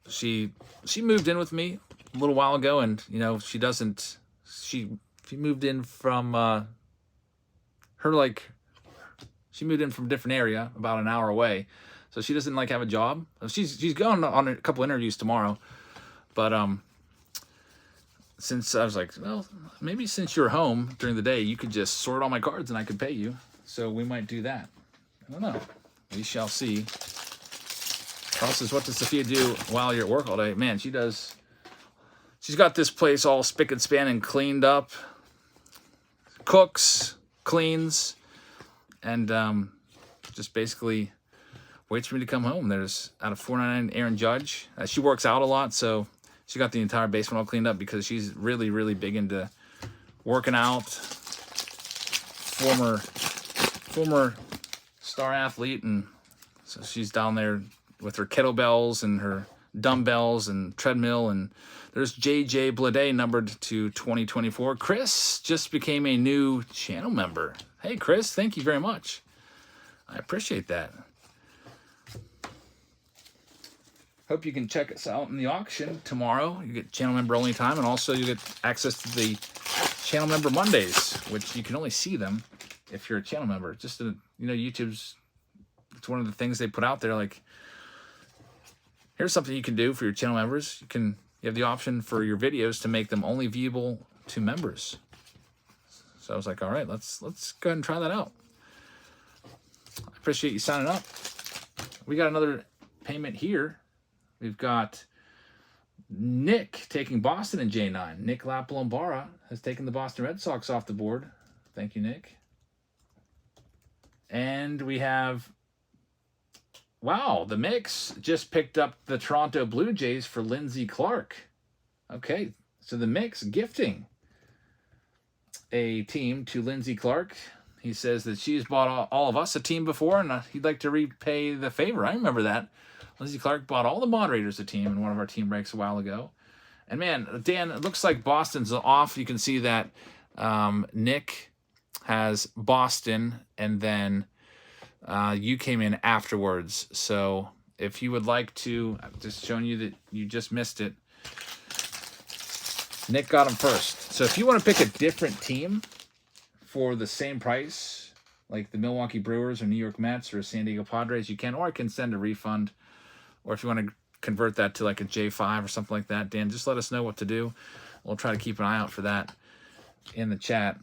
she moved in with me a little while ago, and you know she moved in from she moved in from a different area about an hour away, so she doesn't like have a job. She's going on a couple interviews tomorrow, but since I was like, well, maybe since you're home during the day, you could just sort all my cards and I could pay you. So we might do that. I don't know. We shall see. Carl says, what does Sophia do while you're at work all day? Man, she's got this place all spick and span and cleaned up. Cooks, cleans, and just basically waits for me to come home. There's out of 499 Aaron Judge. She works out a lot, so she got the entire basement all cleaned up because she's really, really big into working out. Former star athlete, and so she's down there with her kettlebells and her dumbbells and treadmill. And there's JJ Blade numbered to 2024. Chris just became a new channel member. Hey, Chris, thank you very much. I appreciate that. Hope you can check us out in the auction tomorrow. You get channel member only time, and also you get access to the channel member Mondays, which you can only see them if you're a channel member. Just YouTube's, it's one of the things they put out there. Like, here's something you can do for your channel members. You have the option for your videos to make them only viewable to members. So I was like, all right, let's go ahead and try that out. I appreciate you signing up. We got another payment here. We've got Nick taking Boston in J9. Nick Lapalombara has taken the Boston Red Sox off the board. Thank you, Nick. And we have, wow, the Mix just picked up the Toronto Blue Jays for Lindsey Clark. Okay, so the Mix gifting a team to Lindsey Clark. He says that she's bought all of us a team before, and he'd like to repay the favor. I remember that. Lindsey Clark bought all the moderators a team in one of our team breaks a while ago. And man, Dan, it looks like Boston's off. You can see that Nick has Boston, and then you came in afterwards. So if you would like to, I've just shown you that you just missed it. Nick got him first. So if you want to pick a different team for the same price, like the Milwaukee Brewers or New York Mets or San Diego Padres, you can, or I can send a refund. Or if you want to convert that to like a J5 or something like that, Dan, just let us know what to do. We'll try to keep an eye out for that in the chat.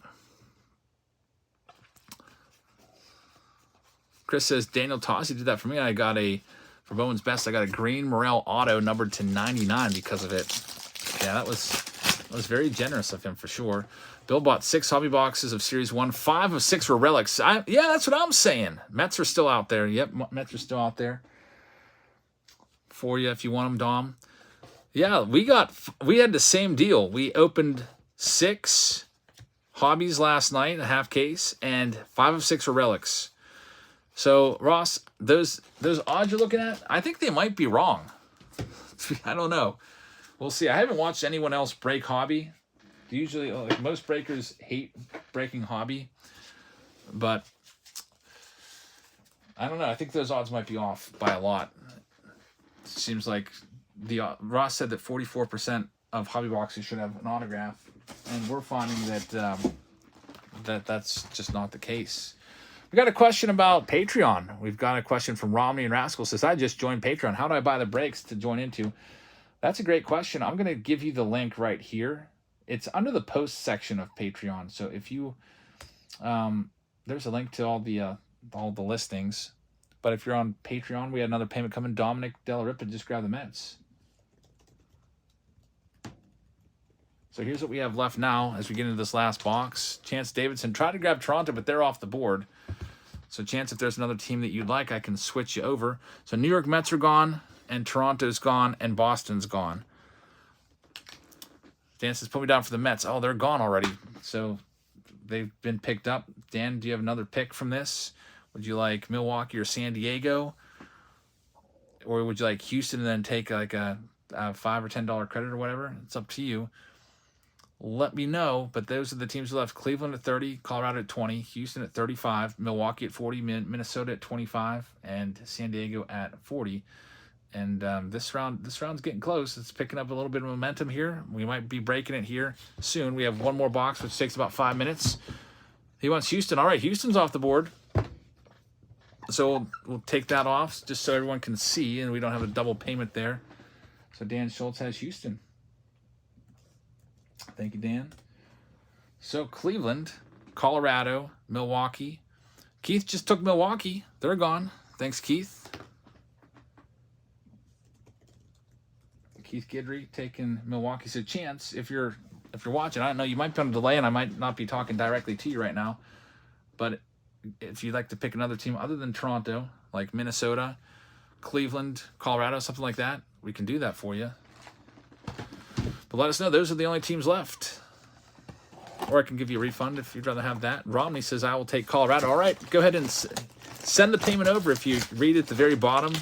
Chris says, Daniel Tossi did that for me. For Bowman's Best, I got a green Morel auto numbered to 99 because of it. Yeah, that was very generous of him for sure. Bill bought 6 hobby boxes of Series 1. 5 of 6 were relics. Yeah, that's what I'm saying. Mets are still out there. Yep, Mets are still out there for you if you want them, Dom. Yeah, we had the same deal. We opened 6 hobbies last night, a half case, and 5 of 6 were relics. So, Ross, those odds you're looking at, I think they might be wrong. I don't know. We'll see. I haven't watched anyone else break hobby. Usually, like most breakers hate breaking hobby, but I don't know. I think those odds might be off by a lot. It seems like Ross said that 44% of hobby boxes should have an autograph, and we're finding that that's just not the case. We got a question about Patreon. We've got a question from Romney and Rascal. Says, I just joined Patreon. How do I buy the breaks to join into? That's a great question. I'm going to give you the link right here. It's under the post section of Patreon. So if you, there's a link to all the listings. But if you're on Patreon, we had another payment coming. Dominic Della Ripa just grabbed the Mets. So here's what we have left now as we get into this last box. Chance Davidson tried to grab Toronto, but they're off the board. So Chance, if there's another team that you'd like, I can switch you over. So New York Mets are gone, and Toronto's gone, and Boston's gone. Dan says, put me down for the Mets. Oh, they're gone already. So they've been picked up. Dan, do you have another pick from this? Would you like Milwaukee or San Diego? Or would you like Houston and then take like a $5 or $10 credit or whatever? It's up to you. let me know. But those are the teams who left. Cleveland at 30, Colorado at 20, Houston at 35, Milwaukee at 40, Minnesota at 25, and San Diego at 40. And this round's getting close. It's picking up a little bit of momentum here. We might be breaking it here soon. We have one more box, which takes about 5 minutes. He wants Houston. All right, Houston's off the board. So we'll take that off just so everyone can see and we don't have a double payment there. So Dan Schultz has Houston. Thank you, Dan. So Cleveland, Colorado, Milwaukee. Keith just took Milwaukee. They're gone. Thanks, Keith. Keith Gidry taking Milwaukee. So Chance, if you're watching, I don't know, you might be on a delay and I might not be talking directly to you right now, but if you'd like to pick another team other than Toronto, like Minnesota, Cleveland, Colorado, something like that, we can do that for you. But let us know. Those are the only teams left. Or I can give you a refund if you'd rather have that. Romney says, I will take Colorado. All right, go ahead and send the payment over. If you read at the very bottom,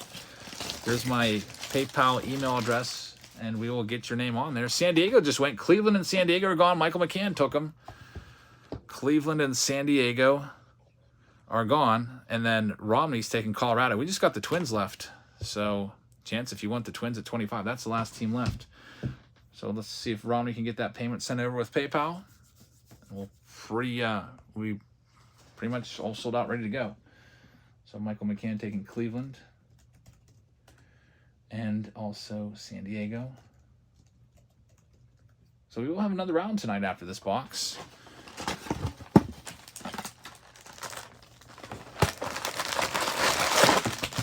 there's my PayPal email address, and we will get your name on there. San Diego just went. Cleveland and San Diego are gone. Michael McCann took them. Cleveland and San Diego are gone, and then Romney's taking Colorado. We just got the Twins left. So, Chance, if you want the Twins at 25, that's the last team left. So let's see if Romney can get that payment sent over with PayPal. We'll we pretty much all sold out, ready to go. So Michael McCann taking Cleveland and also San Diego. So we will have another round tonight after this box.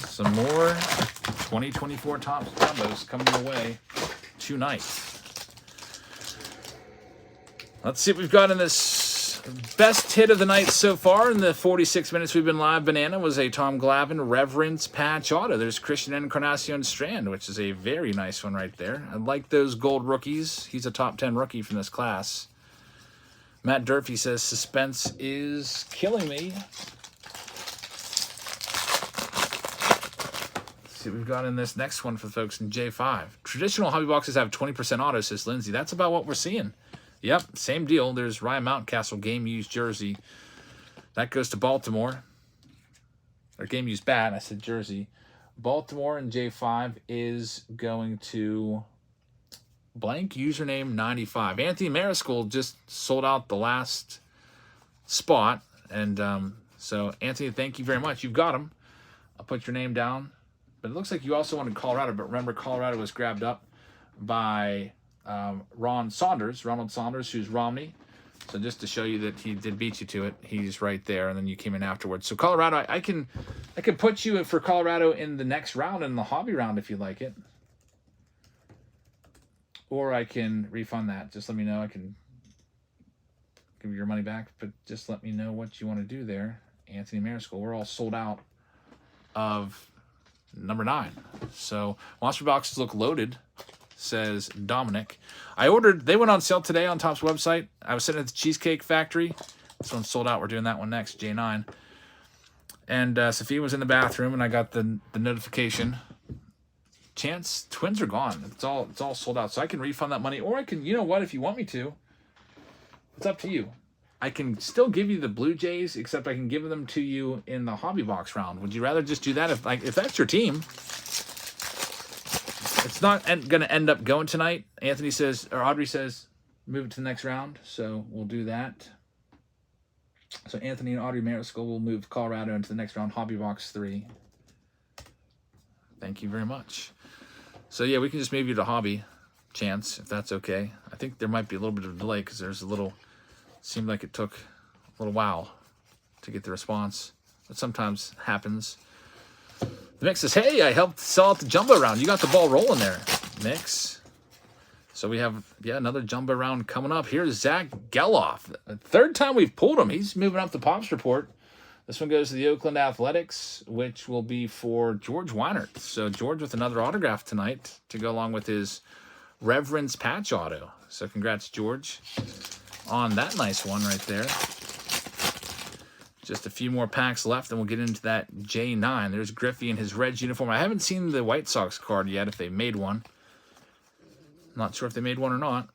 Some more 2024 Topps Jumbos coming your way tonight. Let's see what we've got in this best hit of the night so far. In the 46 minutes we've been live, Banana was a Tom Glavine Reverence Patch Auto. There's Christian Encarnacion Strand, which is a very nice one right there. I like those gold rookies. He's a top 10 rookie from this class. Matt Durfee says, suspense is killing me. See what we've got in this next one for the folks in J5. Traditional hobby boxes have 20% auto, says Lindsay. That's about what we're seeing. Yep, same deal. There's Ryan Mountcastle game used jersey. That goes to Baltimore. Or game used bat, I said jersey. Baltimore in J5 is going to blank username 95. Anthony Mariscal just sold out the last spot. And so, Anthony, thank you very much. You've got him. I'll put your name down. But it looks like you also wanted Colorado. But remember, Colorado was grabbed up by Ronald Saunders, who's Romney. So just to show you that he did beat you to it, he's right there, and then you came in afterwards. So Colorado, I can put you for Colorado in the next round, in the hobby round, if you like it. Or I can refund that. Just let me know. I can give you your money back, but just let me know what you want to do there. Anthony Mariscal. We're all sold out of number 9. So monster boxes look loaded, says Dominic. They went on sale today on Topps website. I was sitting at the Cheesecake Factory. This one's sold out. We're doing that one next, J9. And Sophia was in the bathroom, and I got the notification. Chance, Twins are gone. It's all sold out. So I can refund that money, or I can, you know what, if you want me to, it's up to you. I can still give you the Blue Jays, except I can give them to you in the hobby box round. Would you rather just do that? If that's your team, it's not going to end up going tonight. Anthony says, or Audrey says, move it to the next round. So we'll do that. So Anthony and Audrey Mariscal will move Colorado into the next round, hobby box 3. Thank you very much. So yeah, we can just move you to hobby, Chance, if that's okay. I think there might be a little bit of a delay because there's seemed like it took a little while to get the response. That sometimes happens. The Mix says, hey, I helped sell out the jumbo round. You got the ball rolling there, Mix. So we have, another jumbo round coming up. Here's Zach Geloff. Third time we've pulled him. He's moving up the Pops report. This one goes to the Oakland Athletics, which will be for George Weinert. So George with another autograph tonight to go along with his Reverence Patch Auto. So congrats, George, on that nice one right there. Just a few more packs left, and we'll get into that J9. There's Griffey in his Reds uniform. I haven't seen the White Sox card yet, if they made one. Not sure if they made one or not.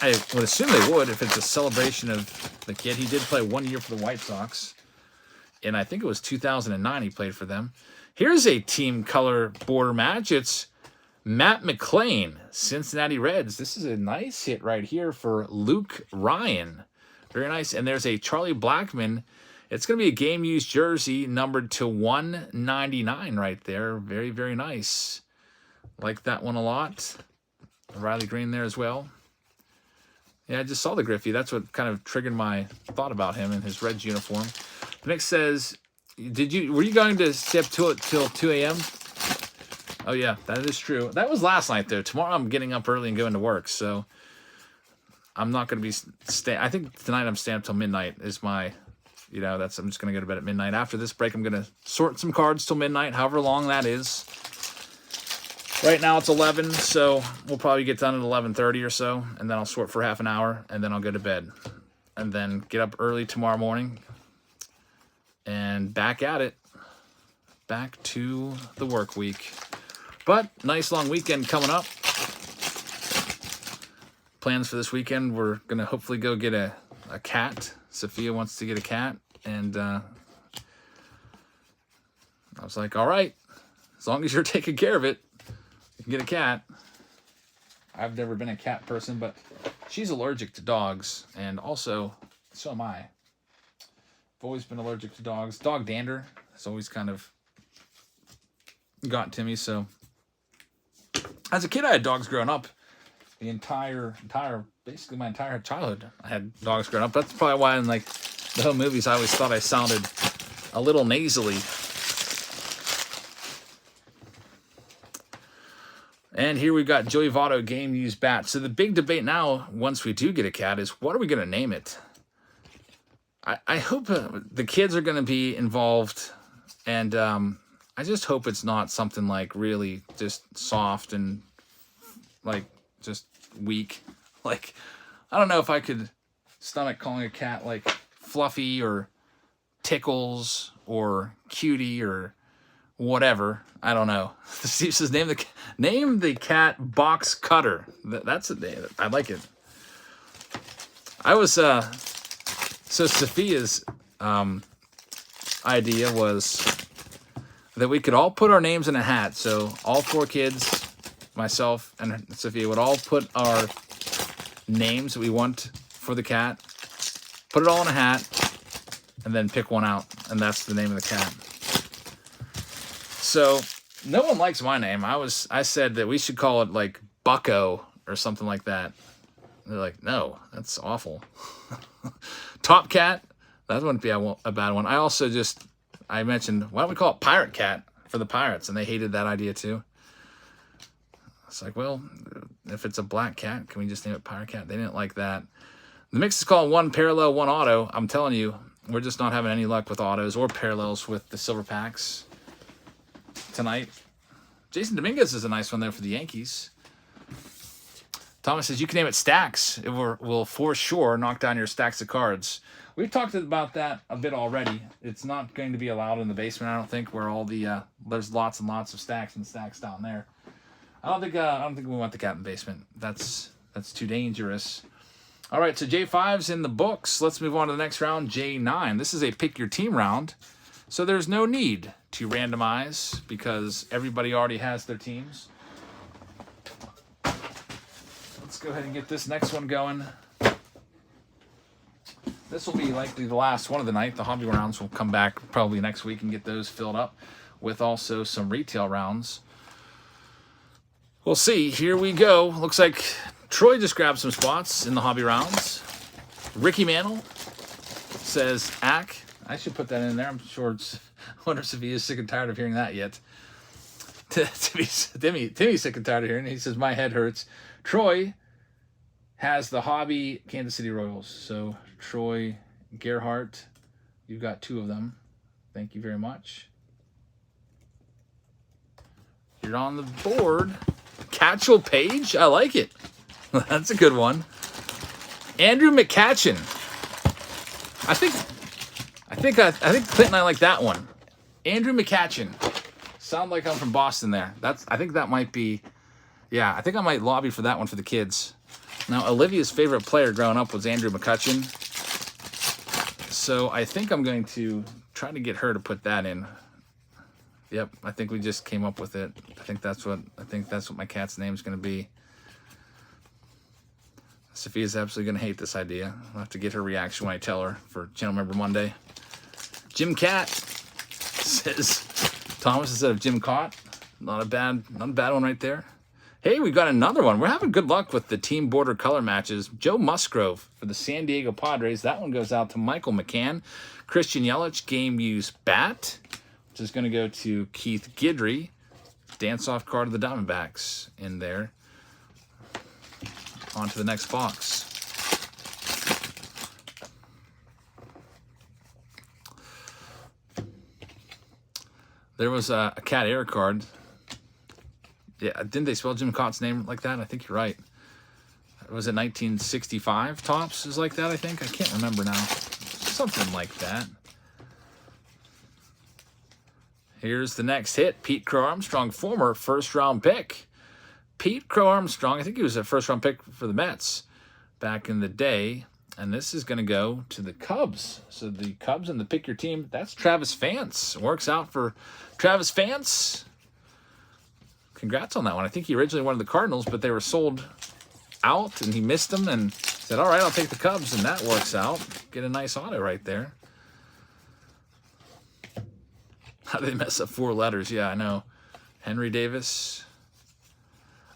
I would assume they would if it's a celebration of the kid. He did play 1 year for the White Sox. And I think it was 2009 he played for them. Here's a team color border match. It's Matt McClain, Cincinnati Reds. This is a nice hit right here for Luke Ryan. Very nice. And there's a Charlie Blackmon. It's going to be a game-used jersey numbered to 199 right there. Very, very nice. Like that one a lot. Riley Green there as well. Yeah, I just saw the Griffey. That's what kind of triggered my thought about him in his Reds uniform. The next says, were you going to stay up till 2 a.m.? Oh, yeah, that is true. That was last night, though. Tomorrow I'm getting up early and going to work, so I'm not going to be staying. I think tonight I'm staying up till midnight is my, I'm just going to go to bed at midnight. After this break, I'm going to sort some cards till midnight, however long that is. Right now it's 11, so we'll probably get done at 11:30 or so, and then I'll sort for half an hour, and then I'll go to bed. And then get up early tomorrow morning and back at it. Back to the work week. But nice long weekend coming up. Plans for this weekend, we're going to hopefully go get a cat. Sophia wants to get a cat, and I was like, all right, as long as you're taking care of it, you can get a cat. I've never been a cat person, but she's allergic to dogs, and also, so am I. I've always been allergic to dogs. Dog dander has always kind of gotten to me, so. As a kid, I had dogs growing up. Basically my entire childhood, I had dogs growing up. That's probably why in, like, the whole movies, I always thought I sounded a little nasally. And here we've got Joey Votto game-used bat. So the big debate now, once we do get a cat, is what are we going to name it? I hope the kids are going to be involved, and I just hope it's not something like really just soft and like just weak. Like, I don't know if I could stomach calling a cat like Fluffy or Tickles or Cutie or whatever. I don't know. Steve says name the cat Box Cutter. That's a name. I like it. I was so Sophia's idea was that we could all put our names in a hat. So all 4 kids, myself and Sophia, would all put our names that we want for the cat, put it all in a hat, and then pick one out. And that's the name of the cat. So no one likes my name. I said that we should call it like Bucko or something like that. They're like, no, that's awful. Top Cat, that wouldn't be a bad one. I mentioned, why don't we call it Pirate Cat for the Pirates? And they hated that idea too. It's like, well, if it's a black cat, can we just name it Pirate Cat? They didn't like that. The mix is called One Parallel, One Auto. I'm telling you, we're just not having any luck with autos or parallels with the silver packs tonight. Jason Dominguez is a nice one there for the Yankees. Thomas says, you can name it Stacks. It will for sure knock down your stacks of cards. We've talked about that a bit already. It's not going to be allowed in the basement, I don't think, where all the there's lots and lots of stacks and stacks down there. I don't think we want the cat in the basement. That's too dangerous. All right, so J5's in the books. Let's move on to the next round, J9. This is a pick your team round, so there's no need to randomize because everybody already has their teams. Let's go ahead and get this next one going. This will be likely the last one of the night. The hobby rounds will come back probably next week and get those filled up with also some retail rounds. We'll see. Here we go. Looks like Troy just grabbed some spots in the hobby rounds. Ricky Mantle says Ack. I should put that in there. I'm sure I wonder if he is sick and tired of hearing that yet. Timmy's sick and tired of hearing it. He says, my head hurts. Troy has the hobby Kansas City Royals. So Troy Gerhart, you've got 2 of them. Thank you very much. You're on the board. Catchell Page, I like it. That's a good one. Andrew McCatchen. I think Clint and I like that one. Andrew McCatchen. Sound like I'm from Boston there. I think that might be. Yeah, I think I might lobby for that one for the kids. Now, Olivia's favorite player growing up was Andrew McCutcheon. So I think I'm going to try to get her to put that in. Yep, I think we just came up with it. I think that's what my cat's name is going to be. Sophia's absolutely going to hate this idea. I'll have to get her reaction when I tell her for Channel Member Monday. Jim Cat says Thomas instead of Jim Cott. Not a bad one right there. Hey, we got another one. We're having good luck with the team border color matches. Joe Musgrove for the San Diego Padres. That one goes out to Michael McCann. Christian Yelich, game use bat, which is going to go to Keith Guidry. Dance-off card of the Diamondbacks in there. On to the next box. There was a Cat Air card. Yeah, didn't they spell Jim Cott's name like that? I think you're right. Was it 1965 Tops is like that, I think? I can't remember now. Something like that. Here's the next hit. Pete Crow Armstrong, former first-round pick. Pete Crow Armstrong, I think he was a first-round pick for the Mets back in the day. And this is going to go to the Cubs. So the Cubs and the pick your team, that's Travis Vance. Works out for Travis Vance. Congrats on that one. I think he originally wanted the Cardinals, but they were sold out, and he missed them and said, all right, I'll take the Cubs, and that works out. Get a nice auto right there. How do they mess up 4 letters? Yeah, I know. Henry Davis.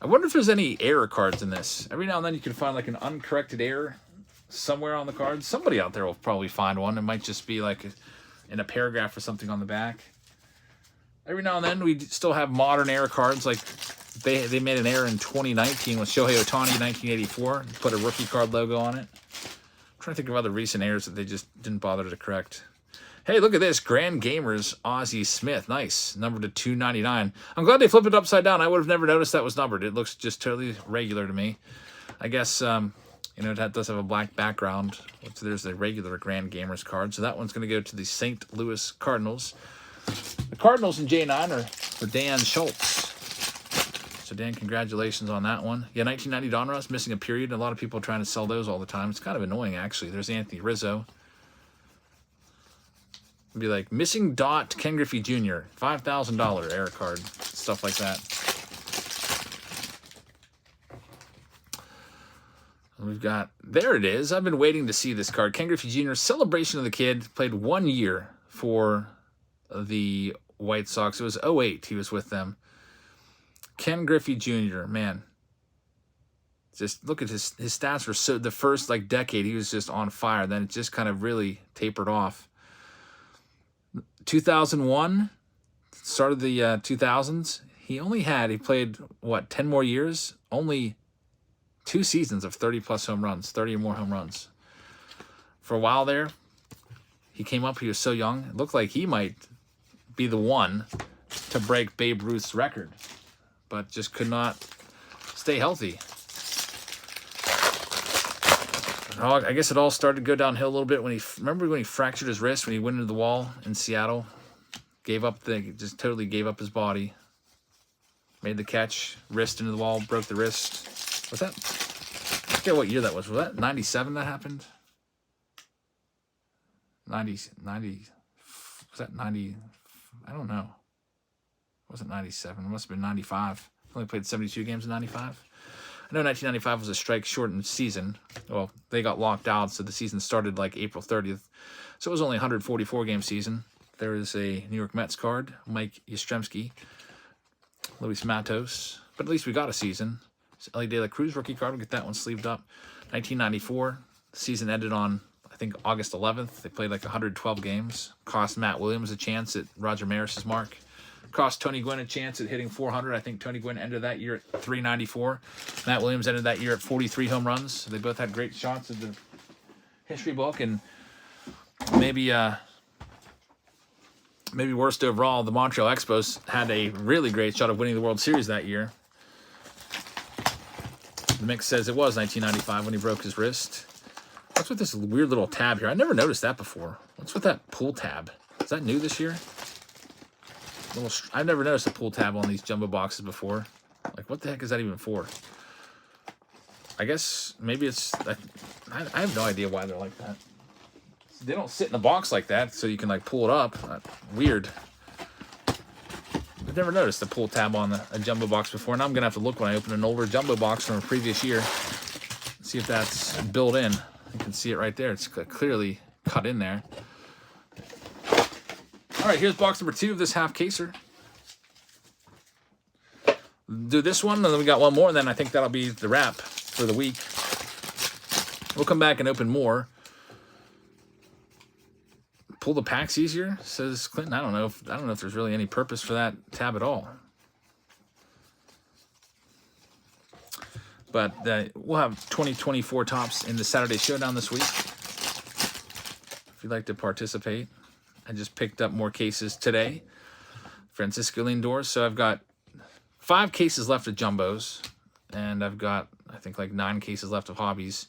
I wonder if there's any error cards in this. Every now and then you can find like an uncorrected error somewhere on the card. Somebody out there will probably find one. It might just be like in a paragraph or something on the back. Every now and then we still have modern error cards. Like they made an error in 2019 with Shohei Ohtani 1984. Put a rookie card logo on it. I'm trying to think of other recent errors that they just didn't bother to correct. Hey, look at this. Grand Gamers Ozzie Smith. Nice. Numbered to 299. I'm glad they flipped it upside down. I would have never noticed that was numbered. It looks just totally regular to me. I guess, that does have a black background. So there's the regular Grand Gamers card. So that one's going to go to the St. Louis Cardinals. The Cardinals in J9 are for Dan Schultz. So, Dan, congratulations on that one. Yeah, 1990 Donruss, missing a period. A lot of people are trying to sell those all the time. It's kind of annoying, actually. There's Anthony Rizzo. It'd be like, missing dot Ken Griffey Jr., $5,000 error card, stuff like that. We've got, there it is. I've been waiting to see this card. Ken Griffey Jr., Celebration of the Kid, played 1 year for the White Sox. It was 2008 he was with them. Ken Griffey Jr., man. Just look at his stats were so, the first decade he was just on fire. Then it just kind of really tapered off. 2001, start of the 2000s, he played, 10 more years? Only 2 seasons of 30-plus home runs, 30 or more home runs. For a while there, he came up, he was so young, it looked like he might be the one to break Babe Ruth's record, but just could not stay healthy. I guess it all started to go downhill a little bit when he fractured his wrist when he went into the wall in Seattle. Just totally gave up his body. Made the catch, wrist into the wall, broke the wrist. Was that? I forget what year that was. Was that 97 that happened? 90, was that 90? I don't know. It wasn't 97. It must have been 95. Only played 72 games in 95. I know 1995 was a strike-shortened season. Well, they got locked out, so the season started April 30th. So it was only a 144-game season. There is a New York Mets card, Mike Yastrzemski, Luis Matos. But at least we got a season. Ellie De La Cruz rookie card. We'll get that one sleeved up. 1994, the season ended on, I think, August 11th. They played 112 games. Cost Matt Williams a chance at Roger Maris's mark. Cost Tony Gwynn a chance at hitting 400. I think Tony Gwynn ended that year at 394. Matt Williams ended that year at 43 home runs. So they both had great shots at the history book. And maybe worst overall, the Montreal Expos had a really great shot of winning the World Series that year. The mix says it was 1995 when he broke his wrist. What's with this weird little tab here? I never noticed that before. What's with that pull tab? Is that new this year? I've never noticed a pull tab on these jumbo boxes before. What the heck is that even for? I guess maybe it's... I have no idea why they're like that. They don't sit in a box like that, so you can like pull it up. Weird. I've never noticed the pull tab on a jumbo box before. Now I'm going to have to look when I open an older jumbo box from a previous year. See if that's built in. You can see it right there. It's clearly cut in there. All right, here's box number 2 of this half caser. Do this one, and then we got one more, and then I think that'll be the wrap for the week. We'll come back and open more. Pull the packs easier, says Clinton. I don't know if there's really any purpose for that tab at all. But we'll have 2024 tops in the Saturday Showdown this week. If you'd like to participate, I just picked up more cases today. Francisco Lindor. So I've got 5 cases left of jumbos, and I've got, I think, like 9 cases left of hobbies.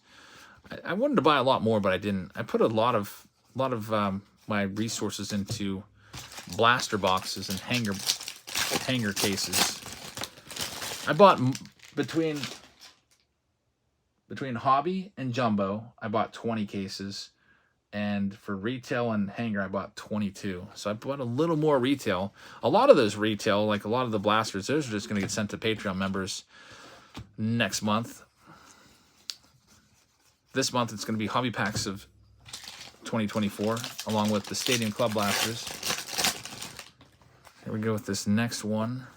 I wanted to buy a lot more, but I didn't. I put a lot of my resources into blaster boxes and hanger cases. I bought between hobby and jumbo, I bought 20 cases, and for retail and hanger, I bought 22. So I bought a little more retail. A lot of those retail, like a lot of the blasters, those are just going to get sent to Patreon members next month. This month, it's going to be hobby packs of 2024, along with the Stadium Club blasters. Here we go with this next one.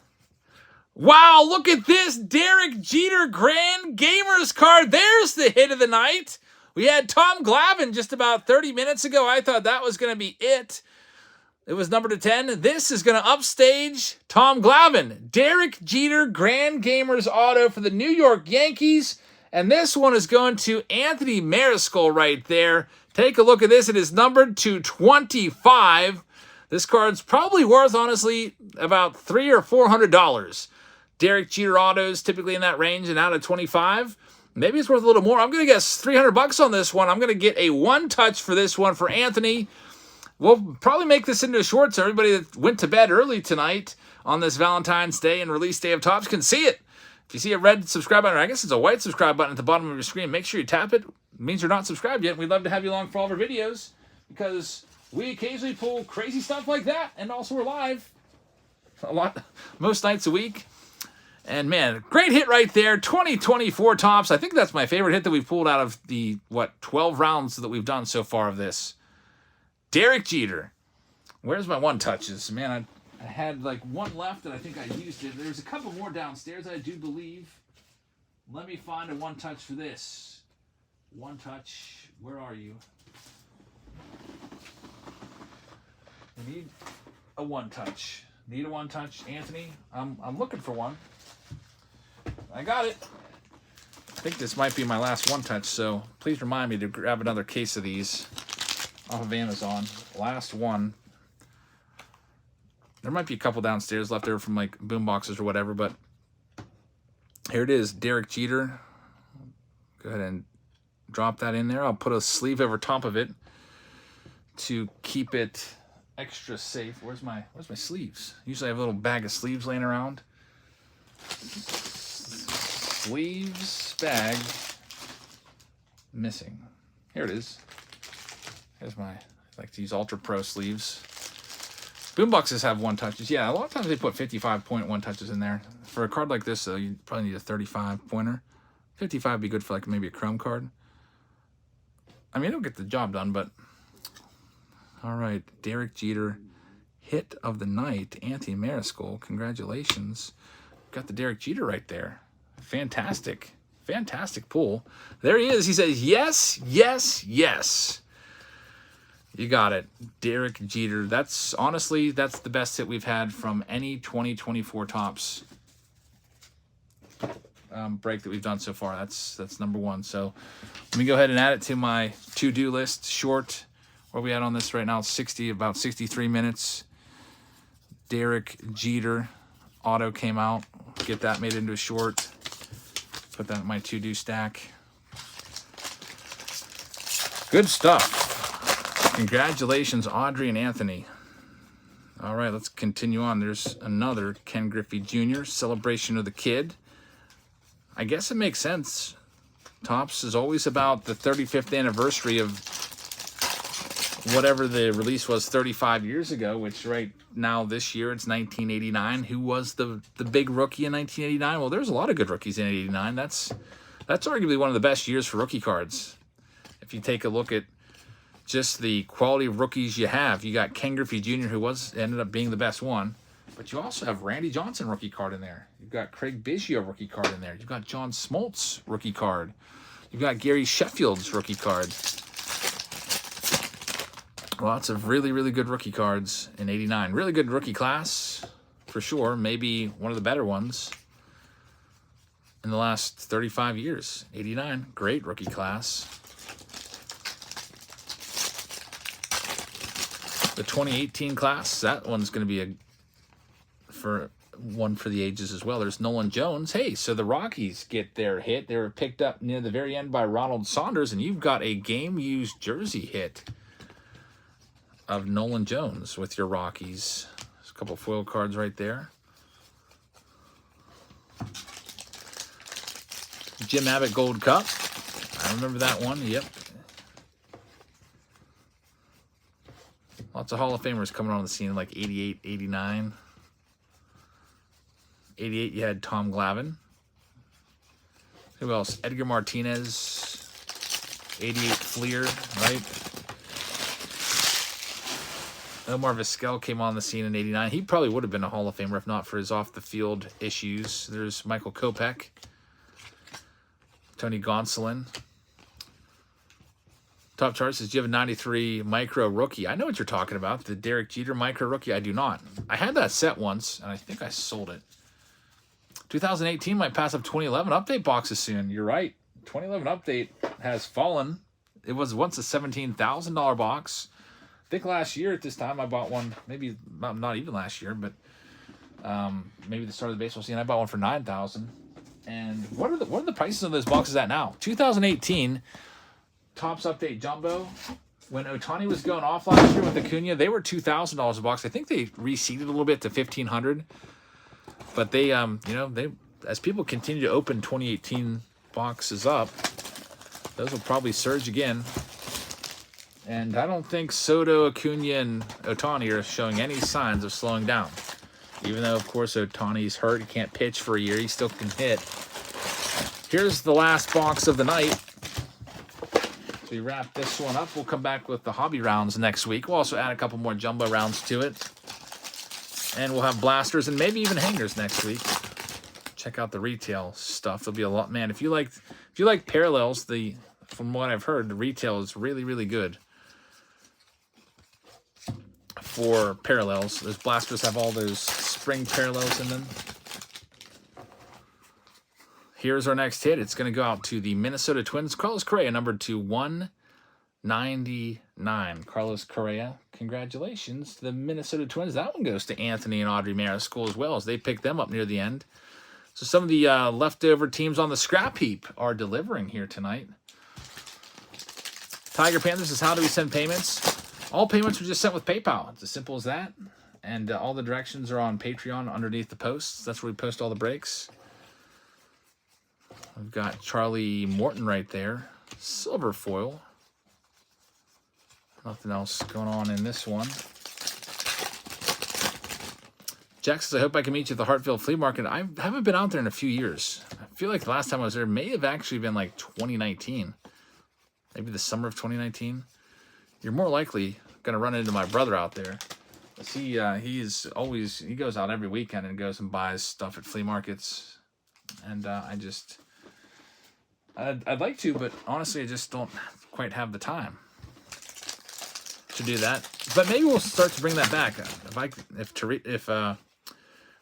Wow, look at this Derek Jeter Grand Gamers card. There's the hit of the night. We had Tom Glavine just about 30 minutes ago. I thought that was going to be it. It was number 10. This is going to upstage Tom Glavine. Derek Jeter Grand Gamers auto for the New York Yankees. And this one is going to Anthony Mariscal right there. Take a look at this. It is numbered to 25. This card's probably worth, honestly, about $300 or $400. Derek Jeter autos typically in that range, and out of 25, maybe it's worth a little more. I'm going to guess $300 on this one. I'm going to get a one-touch for this one for Anthony. We'll probably make this into a short so everybody that went to bed early tonight on this Valentine's Day and release day of Topps can see it. If you see a red subscribe button, or I guess it's a white subscribe button at the bottom of your screen, make sure you tap it. It means you're not subscribed yet. We'd love to have you along for all of our videos because we occasionally pull crazy stuff like that, and also we're live a lot, most nights a week. And man, great hit right there, 2024 Topps. I think that's my favorite hit that we've pulled out of the, 12 rounds that we've done so far of this. Derek Jeter. Where's my one touches? Man, I had like one left and I think I used it. There's a couple more downstairs, I do believe. Let me find a one touch for this. One touch, where are you? I need a one touch. Need a one touch, Anthony? I'm looking for one. I got it. I think this might be my last one touch, so please remind me to grab another case of these off of Amazon. Last one. There might be a couple downstairs left over from like boom boxes or whatever, but here it is, Derek Jeter. Go ahead and drop that in there. I'll put a sleeve over top of it to keep it extra safe. Where's my sleeves? Usually I have a little bag of sleeves laying around. Sleeves bag missing. Here it is. Here's my, I like to use Ultra Pro sleeves. Boomboxes have one touches. Yeah, a lot of times they put 55.1 touches in there. For a card like this, though, you probably need a 35 pointer. 55 would be good for like maybe a Chrome card. I mean, it'll get the job done, but all right, Derek Jeter, hit of the night, Anthony Mariscal. Congratulations. Got the Derek Jeter right there. Fantastic. Fantastic pull. There he is. He says, yes, yes, yes. You got it. Derek Jeter. That's honestly, that's the best hit we've had from any 2024 Topps break that we've done so far. That's number one. So let me go ahead and add it to my to-do list. Short, where we at on this right now? It's about 63 minutes. Derek Jeter auto came out. Get that made into a short. Put that in my to-do stack. Good stuff. Congratulations, Audrey and Anthony. All right, let's continue on. There's another Ken Griffey Jr. Celebration of the Kid. I guess it makes sense. Topps is always about the 35th anniversary of whatever the release was 35 years ago, which right now this year it's 1989. Who was the big rookie in 1989? Well, there's a lot of good rookies in 89. That's arguably one of the best years for rookie cards. If you take a look at just the quality of rookies you have, you got Ken Griffey Jr., who ended up being the best one. But you also have Randy Johnson rookie card in there. You've got Craig Biggio rookie card in there. You've got John Smoltz rookie card. You've got Gary Sheffield's rookie card. Lots of really, really good rookie cards in 89. Really good rookie class, for sure. Maybe one of the better ones in the last 35 years. 89, great rookie class. The 2018 class, that one's going to be one for the ages as well. There's Nolan Jones. Hey, so the Rockies get their hit. They were picked up near the very end by Ronald Saunders, and you've got a game-used jersey hit of Nolan Jones with your Rockies. There's a couple foil cards right there. Jim Abbott Gold Cup. I remember that one. Yep. Lots of Hall of Famers coming on the scene, like 88, 89. 88, you had Tom Glavine. Who else? Edgar Martinez. 88, Fleer, right? Omar Vizquel came on the scene in 89. He probably would have been a Hall of Famer if not for his off-the-field issues. There's Michael Kopech. Tony Gonsolin. Top Chart says, do you have a 93 micro rookie? I know what you're talking about. The Derek Jeter micro rookie. I do not. I had that set once, and I think I sold it. 2018 might pass up 2011 update boxes soon. You're right. 2011 update has fallen. It was once a $17,000 box. I think last year at this time I bought one. Maybe not even last year, but maybe the start of the baseball season. I bought one for $9,000. And what are the prices of those boxes at now? 2018 Topps Update Jumbo. When Ohtani was going off last year with Acuna, they were $2,000 a box. I think they reseeded a little bit to $1,500. But they, as people continue to open 2018 boxes up, those will probably surge again. And I don't think Soto, Acuna, and Ohtani are showing any signs of slowing down. Even though, of course, Ohtani's hurt. He can't pitch for a year. He still can hit. Here's the last box of the night. So we wrap this one up. We'll come back with the hobby rounds next week. We'll also add a couple more jumbo rounds to it. And we'll have blasters and maybe even hangers next week. Check out the retail stuff. There'll be a lot. Man, if you like parallels, from what I've heard, the retail is really, really good for parallels. Those blasters have all those spring parallels in them. Here's our next hit. It's going to go out to the Minnesota Twins. Carlos Correa, numbered to 199. Carlos Correa, congratulations to the Minnesota Twins. That one goes to Anthony and Audrey Mariscal as well, as they picked them up near the end. So some of the leftover teams on the scrap heap are delivering here tonight. Tiger Panthers says, how do we send payments? All payments are just sent with PayPal. It's as simple as that. And all the directions are on Patreon underneath the posts. That's where we post all the breaks. We've got Charlie Morton right there. Silver foil. Nothing else going on in this one. Jack says, I hope I can meet you at the Hartfield Flea Market. I haven't been out there in a few years. I feel like the last time I was there may have actually been like 2019. Maybe the summer of 2019. You're more likely going to run into my brother out there. He goes out every weekend and goes and buys stuff at flea markets. And I'd like to, but honestly, I just don't quite have the time to do that. But maybe we'll start to bring that back.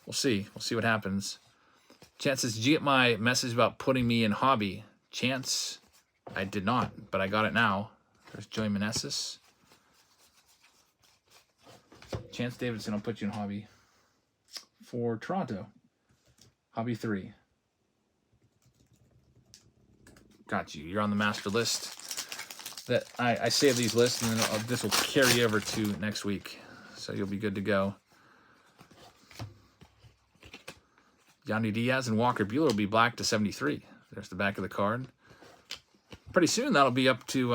We'll see. We'll see what happens. Chance says, did you get my message about putting me in hobby? Chance, I did not, but I got it now. There's Joey Meneses. Chance Davidson, I'll put you in hobby for Toronto. Hobby 3. Got you. You're on the master list. That I save these lists, and then this will carry over to next week. So you'll be good to go. Yandy Diaz and Walker Buehler will be black to 73. There's the back of the card. pretty soon that'll be up to,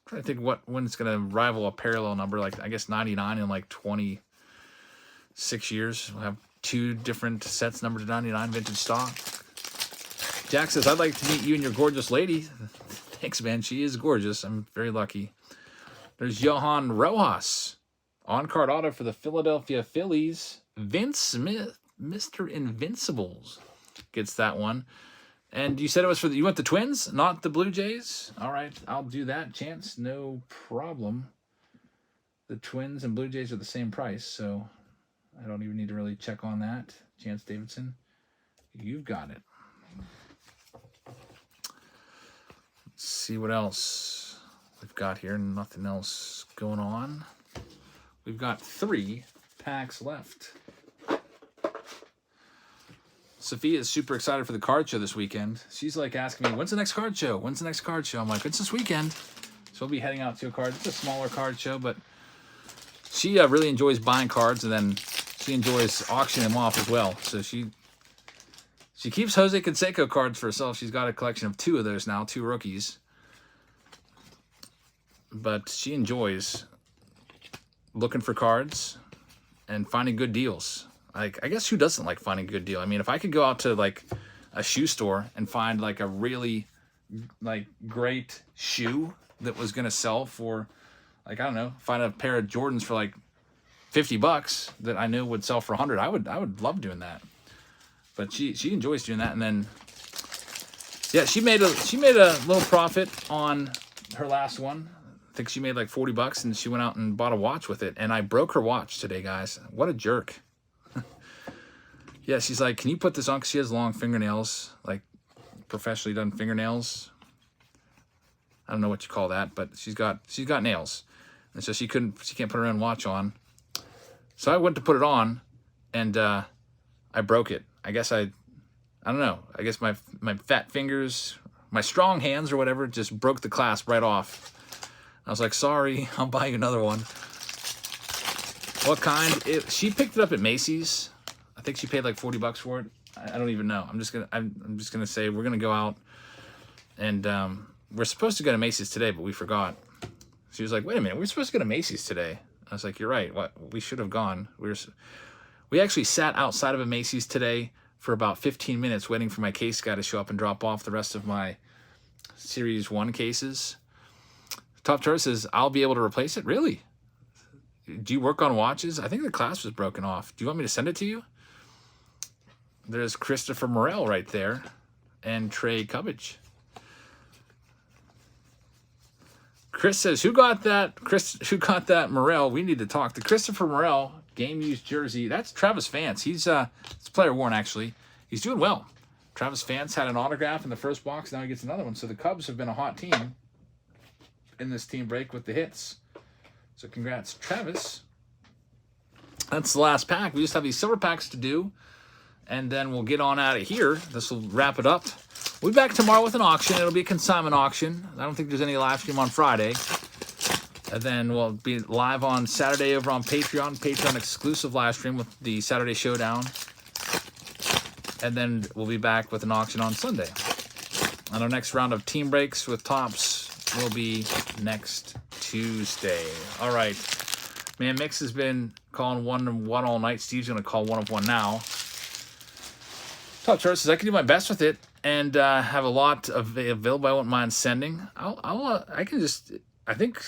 trying to think when it's going to rival a parallel number, like I guess 99 in like 26 years. We'll have 2 different sets numbered to 99 vintage stock. Jack says, I'd like to meet you and your gorgeous lady. Thanks, man. She is gorgeous. I'm very lucky. There's Johan Rojas. On-card auto for the Philadelphia Phillies. Vince Smith, Mr. Invincibles, gets that one. And you said it was for you want the Twins, not the Blue Jays? All right, I'll do that, Chance. No problem. The Twins and Blue Jays are the same price, so I don't even need to really check on that. Chance Davidson, you've got it. Let's see what else we've got here. Nothing else going on. We've got 3 packs left. Sophia is super excited for the card show this weekend. She's like asking me, when's the next card show? When's the next card show? I'm like, it's this weekend. So we'll be heading out to a card. It's a smaller card show, but she really enjoys buying cards, and then she enjoys auctioning them off as well. So she keeps Jose Canseco cards for herself. She's got a collection of 2 of those now, 2 rookies. But she enjoys looking for cards and finding good deals. Like, I guess who doesn't like finding a good deal? I mean, if I could go out to like a shoe store and find like a really like great shoe that was going to sell for like, I don't know, find a pair of Jordans for like $50 that I knew would sell for 100. I would love doing that. But she enjoys doing that. And then yeah, she made a little profit on her last one. I think she made like $40 and she went out and bought a watch with it. And I broke her watch today, guys. What a jerk. Yeah, she's like, can you put this on? Because she has long fingernails, like professionally done fingernails. I don't know what you call that, but she's got nails. And so she can't put her own watch on. So I went to put it on and I broke it. I guess I don't know. I guess my fat fingers, my strong hands or whatever, just broke the clasp right off. I was like, sorry, I'll buy you another one. What kind? She picked it up at Macy's. I think she paid like $40 for it. I don't even know. I'm just gonna say we're gonna go out, and we're supposed to go to Macy's today, but we forgot. She was like, "Wait a minute, we're supposed to go to Macy's today." I was like, "You're right. What? We should have gone. We actually sat outside of a Macy's today for about 15 minutes waiting for my case guy to show up and drop off the rest of my Series 1 cases." Top Tourist says, "I'll be able to replace it." Really? Do you work on watches? I think the clasp was broken off. Do you want me to send it to you? There's Christopher Morel right there, and Trey Cubbage. Chris says, who got that? Who got that Morel? We need to talk. The Christopher Morel game used jersey. That's Travis Vance. It's player worn actually. He's doing well. Travis Vance had an autograph in the first box. Now he gets another one. So the Cubs have been a hot team in this team break with the hits. So congrats, Travis. That's the last pack. We just have these silver packs to do, and then we'll get on out of here. This will wrap it up. We'll be back tomorrow with an auction. It'll be a consignment auction. I don't think there's any live stream on Friday. And then we'll be live on Saturday over on Patreon. Patreon exclusive live stream with the Saturday Showdown. And then we'll be back with an auction on Sunday. And our next round of team breaks with Tops will be next Tuesday. All right. Man, Mix has been calling 1-1 all night. Steve's going to call 1 of 1 now. Top Chart says I can do my best with it and have a lot available. I won't mind sending. I think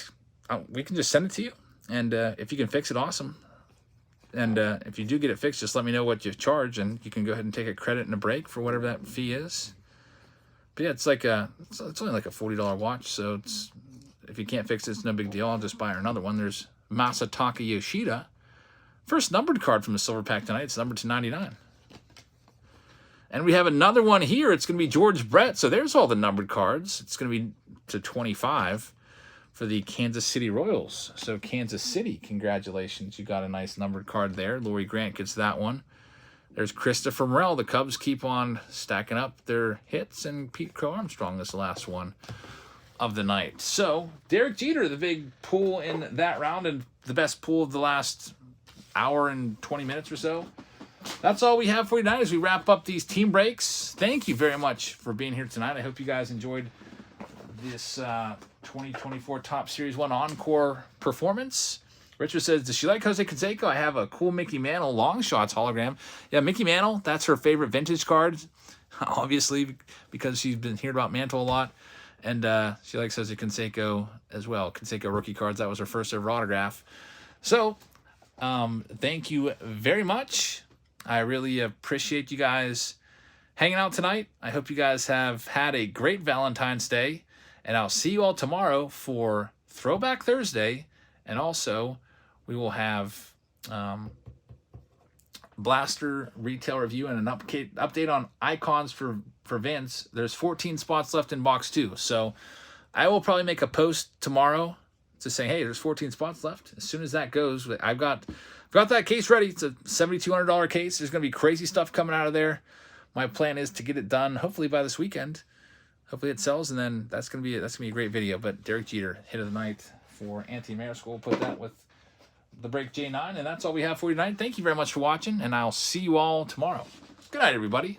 we can just send it to you. And if you can fix it, awesome. And if you do get it fixed, just let me know what you charge, and you can go ahead and take a credit and a break for whatever that fee is. But yeah, it's only like a $40 watch, so if you can't fix it, it's no big deal. I'll just buy her another one. There's Masataka Yoshida. First numbered card from the silver pack tonight. It's numbered to 99. And we have another one here. It's going to be George Brett. So there's all the numbered cards. It's going to be to 25 for the Kansas City Royals. So Kansas City, congratulations. You got a nice numbered card there. Laurie Grant gets that one. There's Christopher Morel. The Cubs keep on stacking up their hits. And Pete Crow Armstrong is the last one of the night. So Derek Jeter, the big pull in that round and the best pull of the last hour and 20 minutes or so. that's all we have for you tonight as we wrap up these team breaks. Thank you very much for being here tonight. I hope you guys enjoyed this 2024 Top Series 1 Encore performance. Richard says, does she like Jose Canseco? I have a cool Mickey Mantle long shots hologram. Yeah, Mickey Mantle, that's her favorite vintage card, obviously, because she's been hearing about Mantle a lot. And she likes Jose Canseco as well. Canseco rookie cards, that was her first ever autograph. So, thank you very much. I really appreciate you guys hanging out tonight. I hope you guys have had a great Valentine's Day. And I'll see you all tomorrow for Throwback Thursday. And also, we will have Blaster retail review and an update on icons for Vince. There's 14 spots left in box 2. So I will probably make a post tomorrow to say, hey, there's 14 spots left. As soon as that goes, I've got that case ready. It's a $7,200 case. There's going to be crazy stuff coming out of there. My plan is to get it done hopefully by this weekend. Hopefully it sells, and then that's gonna be a great video. But Derek Jeter, hit of the night for Anthony Mariscal. We'll put that with the break J9, and that's all we have for you tonight. Thank you very much for watching, and I'll see you all tomorrow. Good night, everybody.